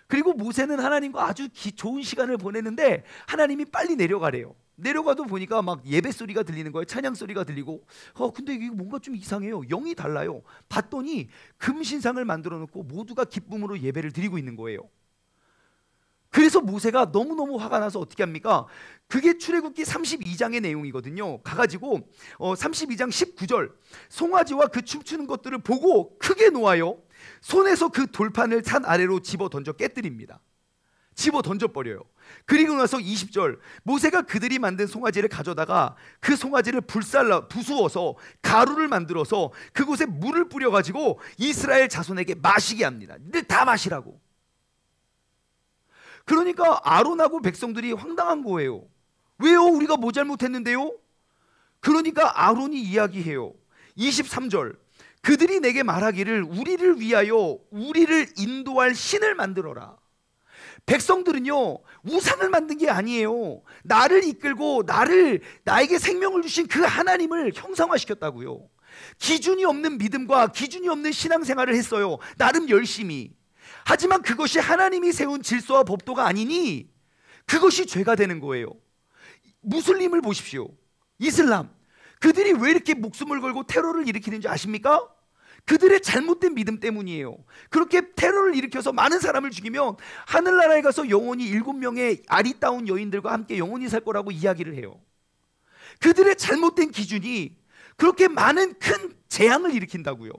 그리고 모세는 하나님과 아주 좋은 시간을 보내는데 하나님이 빨리 내려가래요. 내려가도 보니까 막 예배 소리가 들리는 거예요. 찬양 소리가 들리고, 근데 이게 뭔가 좀 이상해요. 영이 달라요. 봤더니 금신상을 만들어 놓고 모두가 기쁨으로 예배를 드리고 있는 거예요. 그래서 모세가 너무너무 화가 나서 어떻게 합니까? 그게 출애굽기 32장의 내용이거든요. 가가지고 32장 19절, 송아지와 그 춤추는 것들을 보고 크게 놓아요. 손에서 그 돌판을 산 아래로 집어 던져 깨뜨립니다. 집어 던져버려요. 그리고 나서 20절, 모세가 그들이 만든 송아지를 가져다가 그 송아지를 부수어서 가루를 만들어서 그곳에 물을 뿌려가지고 이스라엘 자손에게 마시게 합니다. 늘 다 마시라고. 그러니까 아론하고 백성들이 황당한 거예요. 왜요? 우리가 뭐 잘못했는데요? 그러니까 아론이 이야기해요. 23절, 그들이 내게 말하기를 우리를 위하여 우리를 인도할 신을 만들어라. 백성들은요, 우상을 만든 게 아니에요. 나를 이끌고 나에게 생명을 주신 그 하나님을 형상화시켰다고요. 기준이 없는 믿음과 기준이 없는 신앙생활을 했어요. 나름 열심히. 하지만 그것이 하나님이 세운 질서와 법도가 아니니 그것이 죄가 되는 거예요. 무슬림을 보십시오. 이슬람, 그들이 왜 이렇게 목숨을 걸고 테러를 일으키는지 아십니까? 그들의 잘못된 믿음 때문이에요. 그렇게 테러를 일으켜서 많은 사람을 죽이면 하늘나라에 가서 영원히 7명의 아리따운 여인들과 함께 영원히 살 거라고 이야기를 해요. 그들의 잘못된 기준이 그렇게 많은 큰 재앙을 일으킨다고요.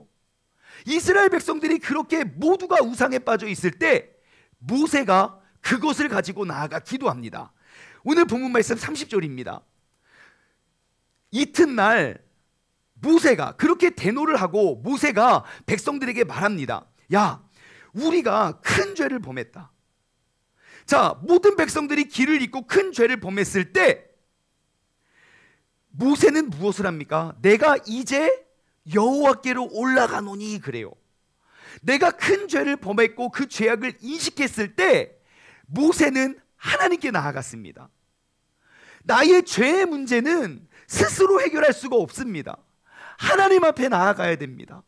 이스라엘 백성들이 그렇게 모두가 우상에 빠져 있을 때 모세가 그것을 가지고 나아가 기도합니다. 오늘 본문 말씀 30절입니다. 이튿날 모세가 그렇게 대노를 하고 모세가 백성들에게 말합니다. 야, 우리가 큰 죄를 범했다. 자, 모든 백성들이 길을 잃고 큰 죄를 범했을 때 모세는 무엇을 합니까? 내가 이제 여호와께로 올라가노니 그래요. 내가 큰 죄를 범했고 그 죄악을 인식했을 때 모세는 하나님께 나아갔습니다. 나의 죄의 문제는 스스로 해결할 수가 없습니다. 하나님 앞에 나아가야 됩니다.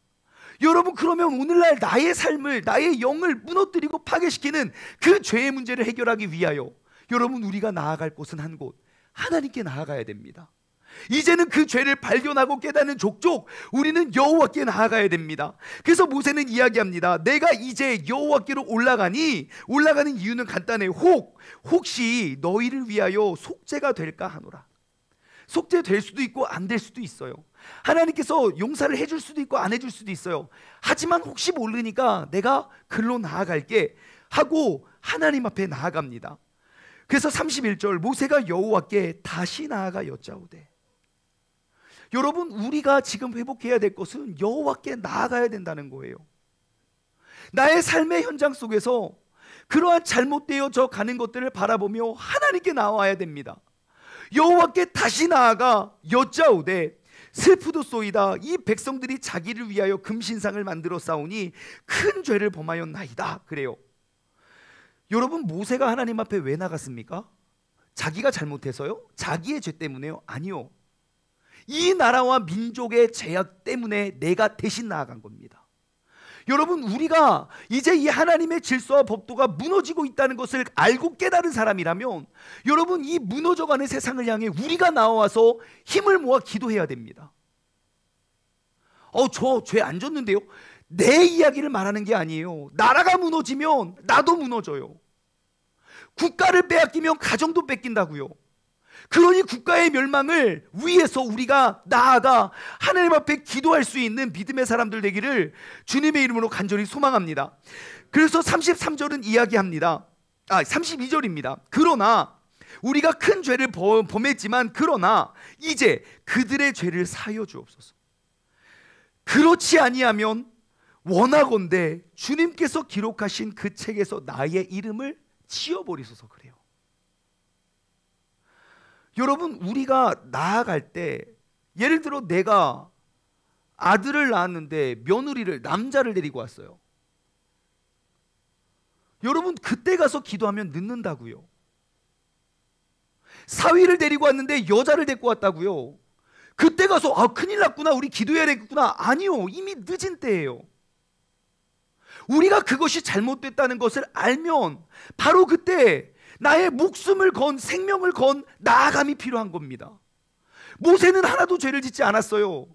여러분, 그러면 오늘날 나의 삶을, 나의 영을 무너뜨리고 파괴시키는 그 죄의 문제를 해결하기 위하여 여러분, 우리가 나아갈 곳은 한 곳, 하나님께 나아가야 됩니다. 이제는 그 죄를 발견하고 깨닫는 족족 우리는 여호와께 나아가야 됩니다. 그래서 모세는 이야기합니다. 내가 이제 여호와께로 올라가니, 올라가는 이유는 간단해요. 혹시 너희를 위하여 속죄가 될까 하노라. 속죄될 수도 있고 안 될 수도 있어요. 하나님께서 용서를 해줄 수도 있고 안 해줄 수도 있어요. 하지만 혹시 모르니까 내가 글로 나아갈게 하고 하나님 앞에 나아갑니다. 그래서 31절, 모세가 여호와께 다시 나아가 여짜오되. 여러분, 우리가 지금 회복해야 될 것은 여호와께 나아가야 된다는 거예요. 나의 삶의 현장 속에서 그러한 잘못되어져 가는 것들을 바라보며 하나님께 나와야 됩니다. 여호와께 다시 나아가 여짜오되 슬프도소이다. 이 백성들이 자기를 위하여 금신상을 만들어 싸우니 큰 죄를 범하였나이다. 그래요. 여러분, 모세가 하나님 앞에 왜 나갔습니까? 자기가 잘못해서요? 자기의 죄 때문에요? 아니요. 이 나라와 민족의 죄악 때문에 내가 대신 나아간 겁니다. 여러분, 우리가 이제 이 하나님의 질서와 법도가 무너지고 있다는 것을 알고 깨달은 사람이라면 여러분, 이 무너져가는 세상을 향해 우리가 나와서 힘을 모아 기도해야 됩니다. 저 죄 안 졌는데요? 내 이야기를 말하는 게 아니에요. 나라가 무너지면 나도 무너져요. 국가를 빼앗기면 가정도 뺏긴다고요. 그러니 국가의 멸망을 위해서 우리가 나아가 하나님 앞에 기도할 수 있는 믿음의 사람들 되기를 주님의 이름으로 간절히 소망합니다. 그래서 33절은 이야기합니다. 32절입니다. 그러나 우리가 큰 죄를 범했지만 그러나 이제 그들의 죄를 사하여 주옵소서. 그렇지 아니하면 원하건대 주님께서 기록하신 그 책에서 나의 이름을 지워버리소서. 그래요. 여러분, 우리가 나아갈 때 예를 들어 내가 아들을 낳았는데 며느리를, 남자를 데리고 왔어요. 여러분, 그때 가서 기도하면 늦는다고요. 사위를 데리고 왔는데 여자를 데리고 왔다고요. 그때 가서 큰일 났구나, 우리 기도해야 되겠구나. 아니요, 이미 늦은 때예요. 우리가 그것이 잘못됐다는 것을 알면 바로 그때 나의 목숨을 건, 생명을 건 나아감이 필요한 겁니다. 모세는 하나도 죄를 짓지 않았어요.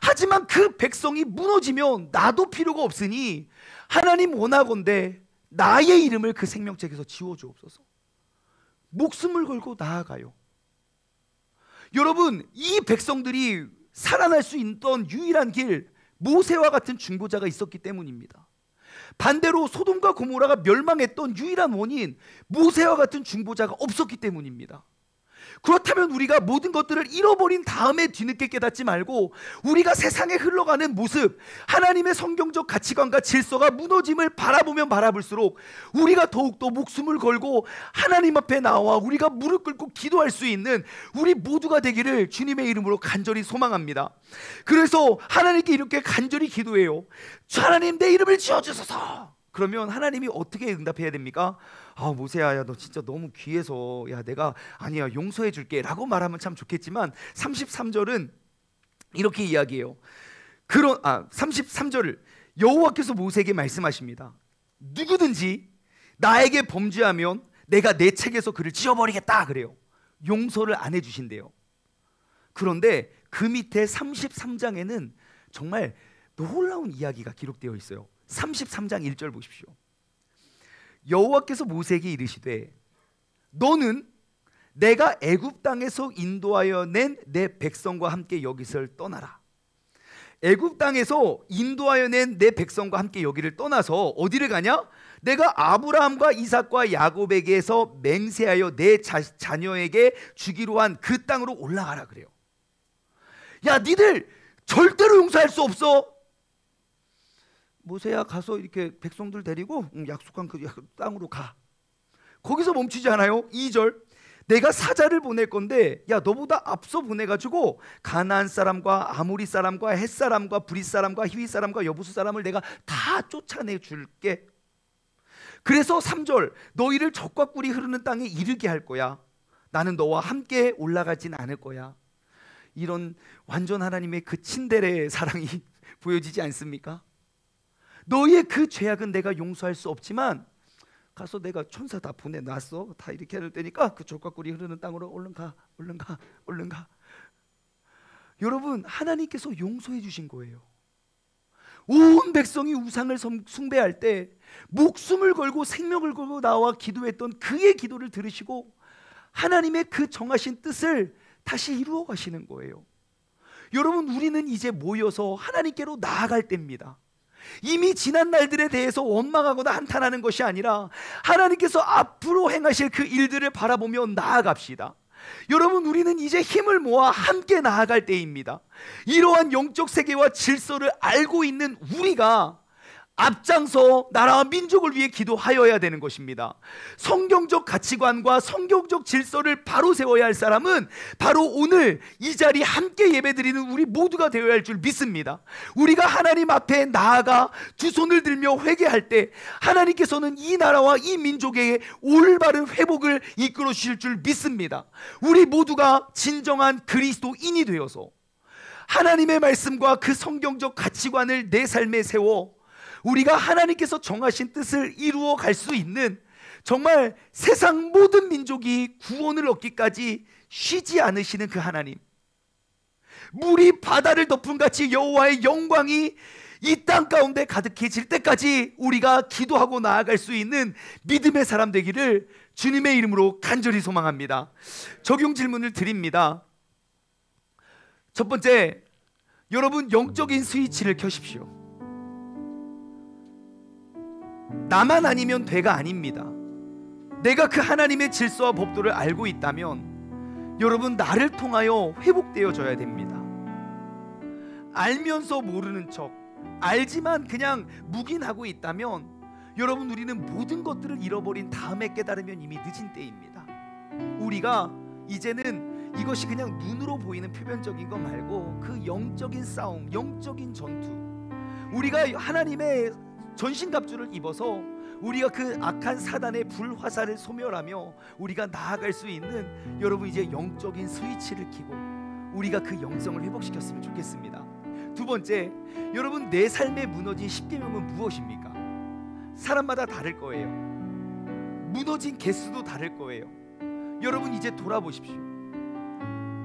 하지만 그 백성이 무너지면 나도 필요가 없으니 하나님 원하건대 나의 이름을 그 생명책에서 지워주옵소서. 목숨을 걸고 나아가요. 여러분, 이 백성들이 살아날 수 있던 유일한 길, 모세와 같은 중보자가 있었기 때문입니다. 반대로 소돔과 고모라가 멸망했던 유일한 원인, 모세와 같은 중보자가 없었기 때문입니다. 그렇다면 우리가 모든 것들을 잃어버린 다음에 뒤늦게 깨닫지 말고 우리가 세상에 흘러가는 모습, 하나님의 성경적 가치관과 질서가 무너짐을 바라보면 바라볼수록 우리가 더욱더 목숨을 걸고 하나님 앞에 나와 우리가 무릎 꿇고 기도할 수 있는 우리 모두가 되기를 주님의 이름으로 간절히 소망합니다. 그래서 하나님께 이렇게 간절히 기도해요. 하나님, 내 이름을 지어주소서. 그러면 하나님이 어떻게 응답해야 됩니까? 모세야, 야, 너 진짜 너무 귀해서 내가 아니야, 용서해 줄게 라고 말하면 참 좋겠지만 33절은 이렇게 이야기해요. 33절을 여호와께서 모세에게 말씀하십니다. 누구든지 나에게 범죄하면 내가 내 책에서 그를 지워버리겠다. 그래요. 용서를 안 해주신대요. 그런데 그 밑에 33장에는 정말 놀라운 이야기가 기록되어 있어요. 33장 1절 보십시오. 여호와께서 모세에게 이르시되 너는 내가 애굽 땅에서 인도하여 낸 내 백성과 함께 여기를 떠나라. 애굽 땅에서 인도하여 낸 내 백성과 함께 여기를 떠나서 어디를 가냐? 내가 아브라함과 이삭과 야곱에게서 맹세하여 내 자녀에게 주기로 한 그 땅으로 올라가라. 그래요. 야, 니들 절대로 용서할 수 없어. 모세야, 가서 이렇게 백성들 데리고 약속한 그 땅으로 가. 거기서 멈추지 않아요. 2절, 내가 사자를 보낼 건데 야, 너보다 앞서 보내가지고 가나안 사람과 아모리 사람과 헷 사람과 브릿 사람과 히위 사람과 여부수 사람을 내가 다 쫓아내 줄게. 그래서 3절, 너희를 젖과 꿀이 흐르는 땅에 이르게 할 거야. 나는 너와 함께 올라가진 않을 거야. 이런 완전 하나님의 그 친데레 사랑이 보여지지 않습니까? 너희의 그 죄악은 내가 용서할 수 없지만 가서 내가 천사 다 보내놨어. 다 이렇게 할 테니까 그 젖과 꿀이 흐르는 땅으로 얼른 가, 얼른 가, 얼른 가. 여러분, 하나님께서 용서해 주신 거예요. 온 백성이 우상을 숭배할 때 목숨을 걸고 생명을 걸고 나와 기도했던 그의 기도를 들으시고 하나님의 그 정하신 뜻을 다시 이루어 가시는 거예요. 여러분, 우리는 이제 모여서 하나님께로 나아갈 때입니다. 이미 지난 날들에 대해서 원망하거나 한탄하는 것이 아니라 하나님께서 앞으로 행하실 그 일들을 바라보며 나아갑시다. 여러분, 우리는 이제 힘을 모아 함께 나아갈 때입니다. 이러한 영적 세계와 질서를 알고 있는 우리가 앞장서 나라와 민족을 위해 기도하여야 되는 것입니다. 성경적 가치관과 성경적 질서를 바로 세워야 할 사람은 바로 오늘 이 자리 함께 예배드리는 우리 모두가 되어야 할 줄 믿습니다. 우리가 하나님 앞에 나아가 두 손을 들며 회개할 때 하나님께서는 이 나라와 이 민족에게 올바른 회복을 이끌어 주실 줄 믿습니다. 우리 모두가 진정한 그리스도인이 되어서 하나님의 말씀과 그 성경적 가치관을 내 삶에 세워 우리가 하나님께서 정하신 뜻을 이루어 갈 수 있는, 정말 세상 모든 민족이 구원을 얻기까지 쉬지 않으시는 그 하나님, 물이 바다를 덮은 같이 여호와의 영광이 이 땅 가운데 가득해질 때까지 우리가 기도하고 나아갈 수 있는 믿음의 사람 되기를 주님의 이름으로 간절히 소망합니다. 적용 질문을 드립니다. 첫 번째, 여러분 영적인 스위치를 켜십시오. 나만 아니면 돼가 아닙니다. 내가 그 하나님의 질서와 법도를 알고 있다면 여러분 나를 통하여 회복되어져야 됩니다. 알면서 모르는 척, 알지만 그냥 묵인하고 있다면 여러분 우리는 모든 것들을 잃어버린 다음에 깨달으면 이미 늦은 때입니다. 우리가 이제는 이것이 그냥 눈으로 보이는 표면적인 것 말고 그 영적인 싸움, 영적인 전투, 우리가 하나님의 전신갑주를 입어서 우리가 그 악한 사단의 불화살을 소멸하며 우리가 나아갈 수 있는, 여러분 이제 영적인 스위치를 켜고 우리가 그 영성을 회복시켰으면 좋겠습니다. 두 번째, 여러분 내 삶에 무너진 십계명은 무엇입니까? 사람마다 다를 거예요. 무너진 개수도 다를 거예요. 여러분 이제 돌아보십시오.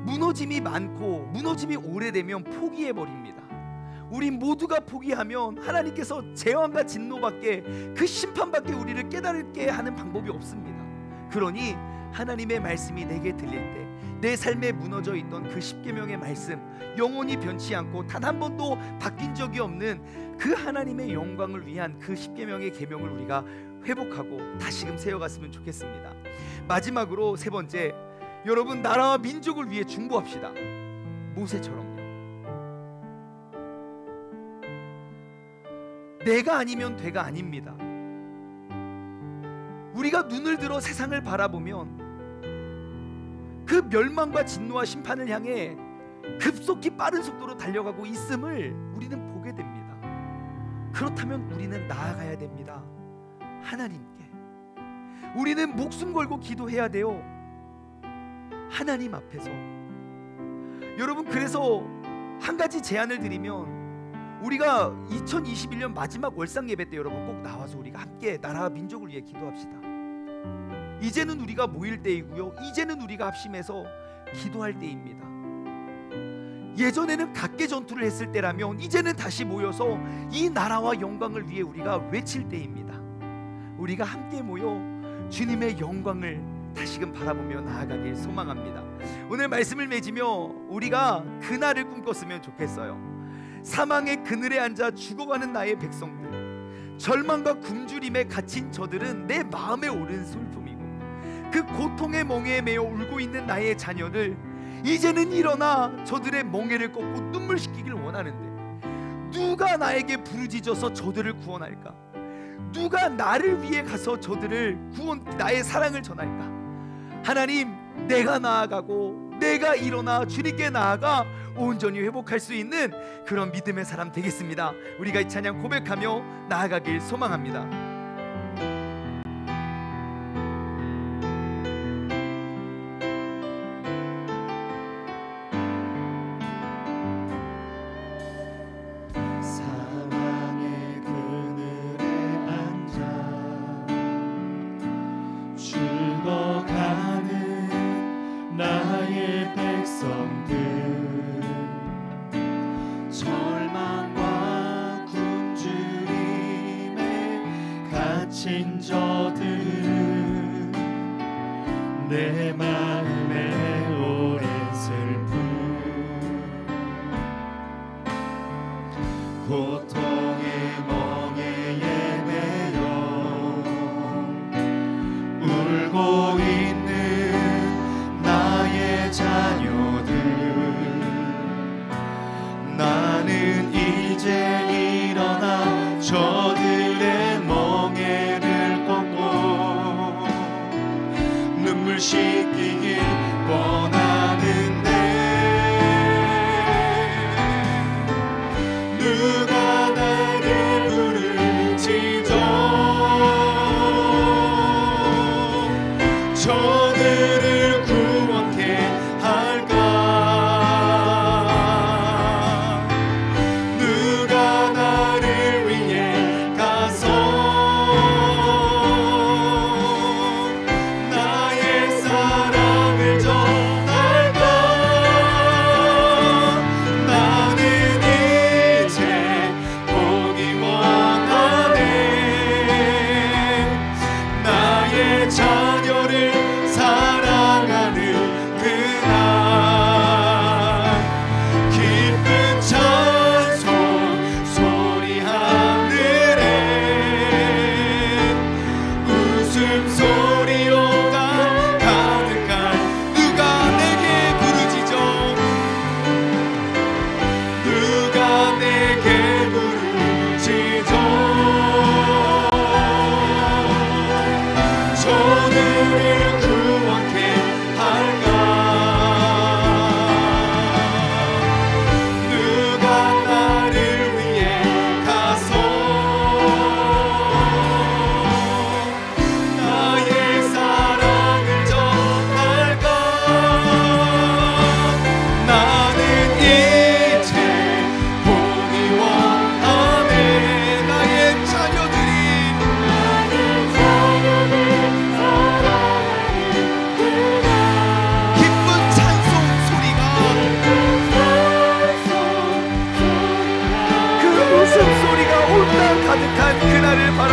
무너짐이 많고 무너짐이 오래되면 포기해버립니다. 우리 모두가 포기하면 하나님께서 재앙과 진노밖에, 그 심판밖에 우리를 깨달게 하는 방법이 없습니다. 그러니 하나님의 말씀이 내게 들릴 때 내 삶에 무너져 있던 그 십계명의 말씀, 영원히 변치 않고 단 한 번도 바뀐 적이 없는 그 하나님의 영광을 위한 그 십계명의 계명을 우리가 회복하고 다시금 세워갔으면 좋겠습니다. 마지막으로 세 번째, 여러분 나라와 민족을 위해 중보합시다. 모세처럼요. 내가 아니면 돼가 아닙니다. 우리가 눈을 들어 세상을 바라보면 그 멸망과 진노와 심판을 향해 급속히 빠른 속도로 달려가고 있음을 우리는 보게 됩니다. 그렇다면 우리는 나아가야 됩니다. 하나님께. 우리는 목숨 걸고 기도해야 돼요. 하나님 앞에서. 여러분 그래서 한 가지 제안을 드리면, 우리가 2021년 마지막 월상 예배 때 여러분 꼭 나와서 우리가 함께 나라와 민족을 위해 기도합시다. 이제는 우리가 모일 때이고요, 이제는 우리가 합심해서 기도할 때입니다. 예전에는 각계 전투를 했을 때라면 이제는 다시 모여서 이 나라와 영광을 위해 우리가 외칠 때입니다. 우리가 함께 모여 주님의 영광을 다시금 바라보며 나아가길 소망합니다. 오늘 말씀을 맺으며 우리가 그날을 꿈꿨으면 좋겠어요. 사망의 그늘에 앉아 죽어가는 나의 백성들, 절망과 굶주림에 갇힌 저들은 내 마음에 오른 슬픔이고, 그 고통의 멍에에 매여 울고 있는 나의 자녀들, 이제는 일어나 저들의 멍에를 꺾고 눈물 씻기길 원하는데 누가 나에게 부르짖어서 저들을 구원할까? 누가 나를 위해 가서 저들을 나의 사랑을 전할까? 하나님, 내가 나아가고 내가 일어나 주님께 나아가 온전히 회복할 수 있는 그런 믿음의 사람 되겠습니다. 우리가 이 찬양 고백하며 나아가길 소망합니다. 내 마음에 오랜 슬픔, 고통의 멍에에 매여 울고 있는 나의 자녀들, 나는 이제 일어나 저들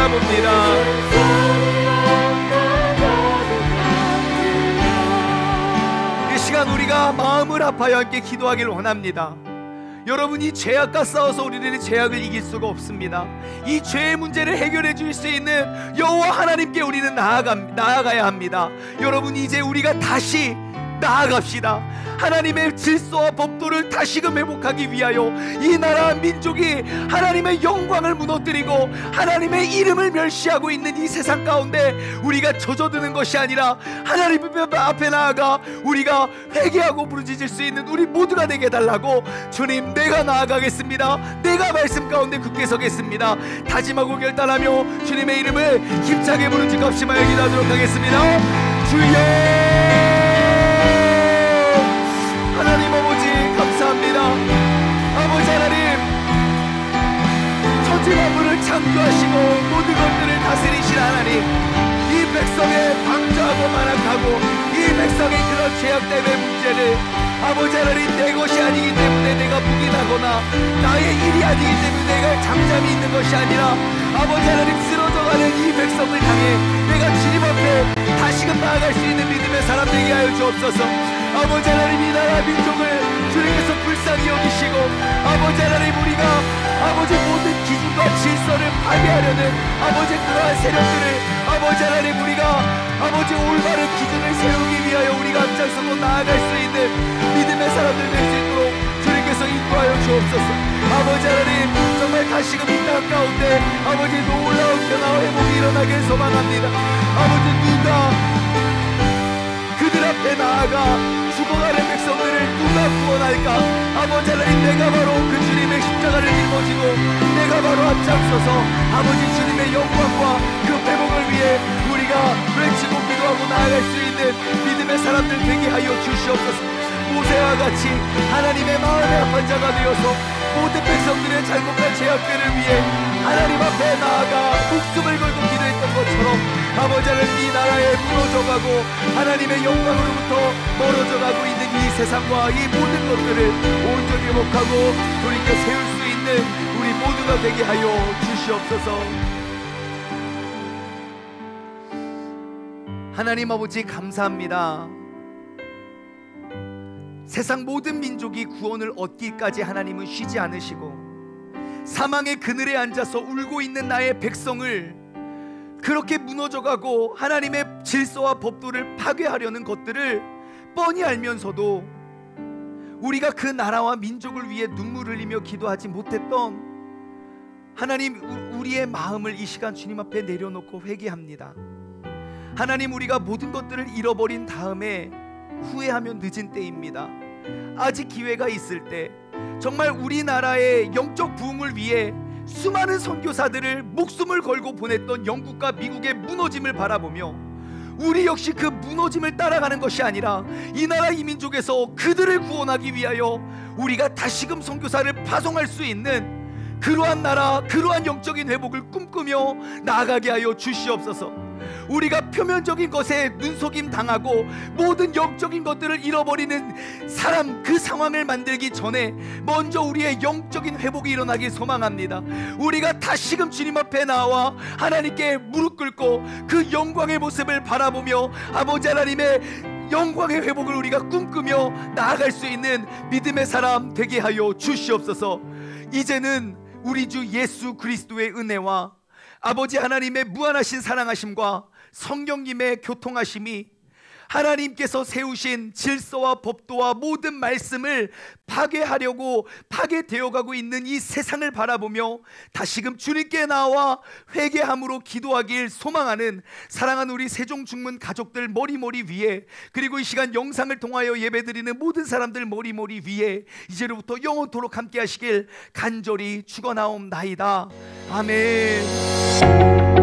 바라봅니다. 이 시간 우리가 마음을 합하여 함께 기도하길 원합니다. 여러분이 죄악과 싸워서 우리는 죄악을 이길 수가 없습니다. 이 죄의 문제를 해결해 줄 수 있는 여호와 하나님께 우리는 나아가야 합니다. 여러분, 이제 우리가 다시 나아갑시다. 하나님의 질서와 법도를 다시금 회복하기 위하여 이 나라 민족이 하나님의 영광을 무너뜨리고 하나님의 이름을 멸시하고 있는 이 세상 가운데 우리가 젖어드는 것이 아니라 하나님 앞에 나아가 우리가 회개하고 부르짖을 수 있는 우리 모두가 되게 해달라고, 주님, 내가 나아가겠습니다. 내가 말씀 가운데 굳게 서겠습니다. 다짐하고 결단하며 주님의 이름을 힘차게 부르짖고 합심하여 기도하도록 하겠습니다. 주여, 하나님 아버지 감사합니다. 아버지 하나님, 천지 만물을 창조하시고 모든 것들을 다스리신 하나님, 이 백성의 방자하고 만악하고 이 백성의 그런 죄악 때문에 문제를 아버지 하나님, 내 것이 아니기 때문에 내가 묵인하거나 나의 일이 아니기 때문에 내가 잠잠히 있는 것이 아니라 아버지 하나님, 쓰러져가는 이 백성을 향해 내가 주님 앞에 다시금 나아갈 수 있는 믿음의 사람 되게 하여 주옵소서. 아버지 하나님, 이 나라 민족을 주님께서 불쌍히 여기시고 아버지 하나님, 우리가 아버지 모든 기준과 질서를 파괴하려는 아버지 그러한 세력들을 아버지 하나님, 우리가 아버지 올바른 기준을 세우기 위하여 우리가 앞장서고 나아갈 수 있는 믿음의 사람들 될 수 있도록 주님께서 인도하여 주옵소서. 아버지 하나님, 정말 다시금 이 땅 가운데 아버지 놀라운 변화와 회복이 일어나길 소망합니다. 아버지, 누가 그들 앞에 나아가 죽어가는 백성들을 누가 구원할까? 아버지 하나님, 내가 바로 그 주님의 십자가를 짊어지고 내가 바로 앞장서서 아버지 주님의 영광과 그 회복을 위해 우리가 외치고 기도하고 나아갈 수 있는 믿음의 사람들 되게 하여 주시옵소서. 모세와 같이 하나님의 마음에 합한 자가 되어서 모든 백성들의 잘못과 죄악들을 위해 하나님 앞에 나아가 목숨을 걸고 기도했던 것처럼 아버지 하나님, 이 나라에 무너져가고 하나님의 영광으로부터 멀어져가고 있는 이 세상과 이 모든 것들을 온전히 회복하고 돌이켜 세울 수 있는 우리 모두가 되게 하여 주시옵소서. 하나님 아버지 감사합니다. 세상 모든 민족이 구원을 얻기까지 하나님은 쉬지 않으시고 사망의 그늘에 앉아서 울고 있는 나의 백성을 그렇게 무너져가고 하나님의 질서와 법도를 파괴하려는 것들을 뻔히 알면서도 우리가 그 나라와 민족을 위해 눈물을 흘리며 기도하지 못했던 하나님, 우리의 마음을 이 시간 주님 앞에 내려놓고 회개합니다. 하나님, 우리가 모든 것들을 잃어버린 다음에 후회하면 늦은 때입니다. 아직 기회가 있을 때 정말 우리나라의 영적 부흥을 위해 수많은 선교사들을 목숨을 걸고 보냈던 영국과 미국의 무너짐을 바라보며 우리 역시 그 무너짐을 따라가는 것이 아니라 이 나라 이 민족에서 그들을 구원하기 위하여 우리가 다시금 선교사를 파송할 수 있는 그러한 나라, 그러한 영적인 회복을 꿈꾸며 나아가게 하여 주시옵소서. 우리가 표면적인 것에 눈속임 당하고 모든 영적인 것들을 잃어버리는 사람, 그 상황을 만들기 전에 먼저 우리의 영적인 회복이 일어나길 소망합니다. 우리가 다시금 주님 앞에 나와 하나님께 무릎 꿇고 그 영광의 모습을 바라보며 아버지 하나님의 영광의 회복을 우리가 꿈꾸며 나아갈 수 있는 믿음의 사람 되게 하여 주시옵소서. 이제는 우리 주 예수 그리스도의 은혜와 아버지 하나님의 무한하신 사랑하심과 성령님의 교통하심이 하나님께서 세우신 질서와 법도와 모든 말씀을 파괴하려고 파괴되어가고 있는 이 세상을 바라보며 다시금 주님께 나와 회개함으로 기도하길 소망하는 사랑하는 우리 세종중문 가족들 머리머리 위에, 그리고 이 시간 영상을 통하여 예배드리는 모든 사람들 머리머리 위에 이제로부터 영원토록 함께 하시길 간절히 축원하옵나이다. 아멘.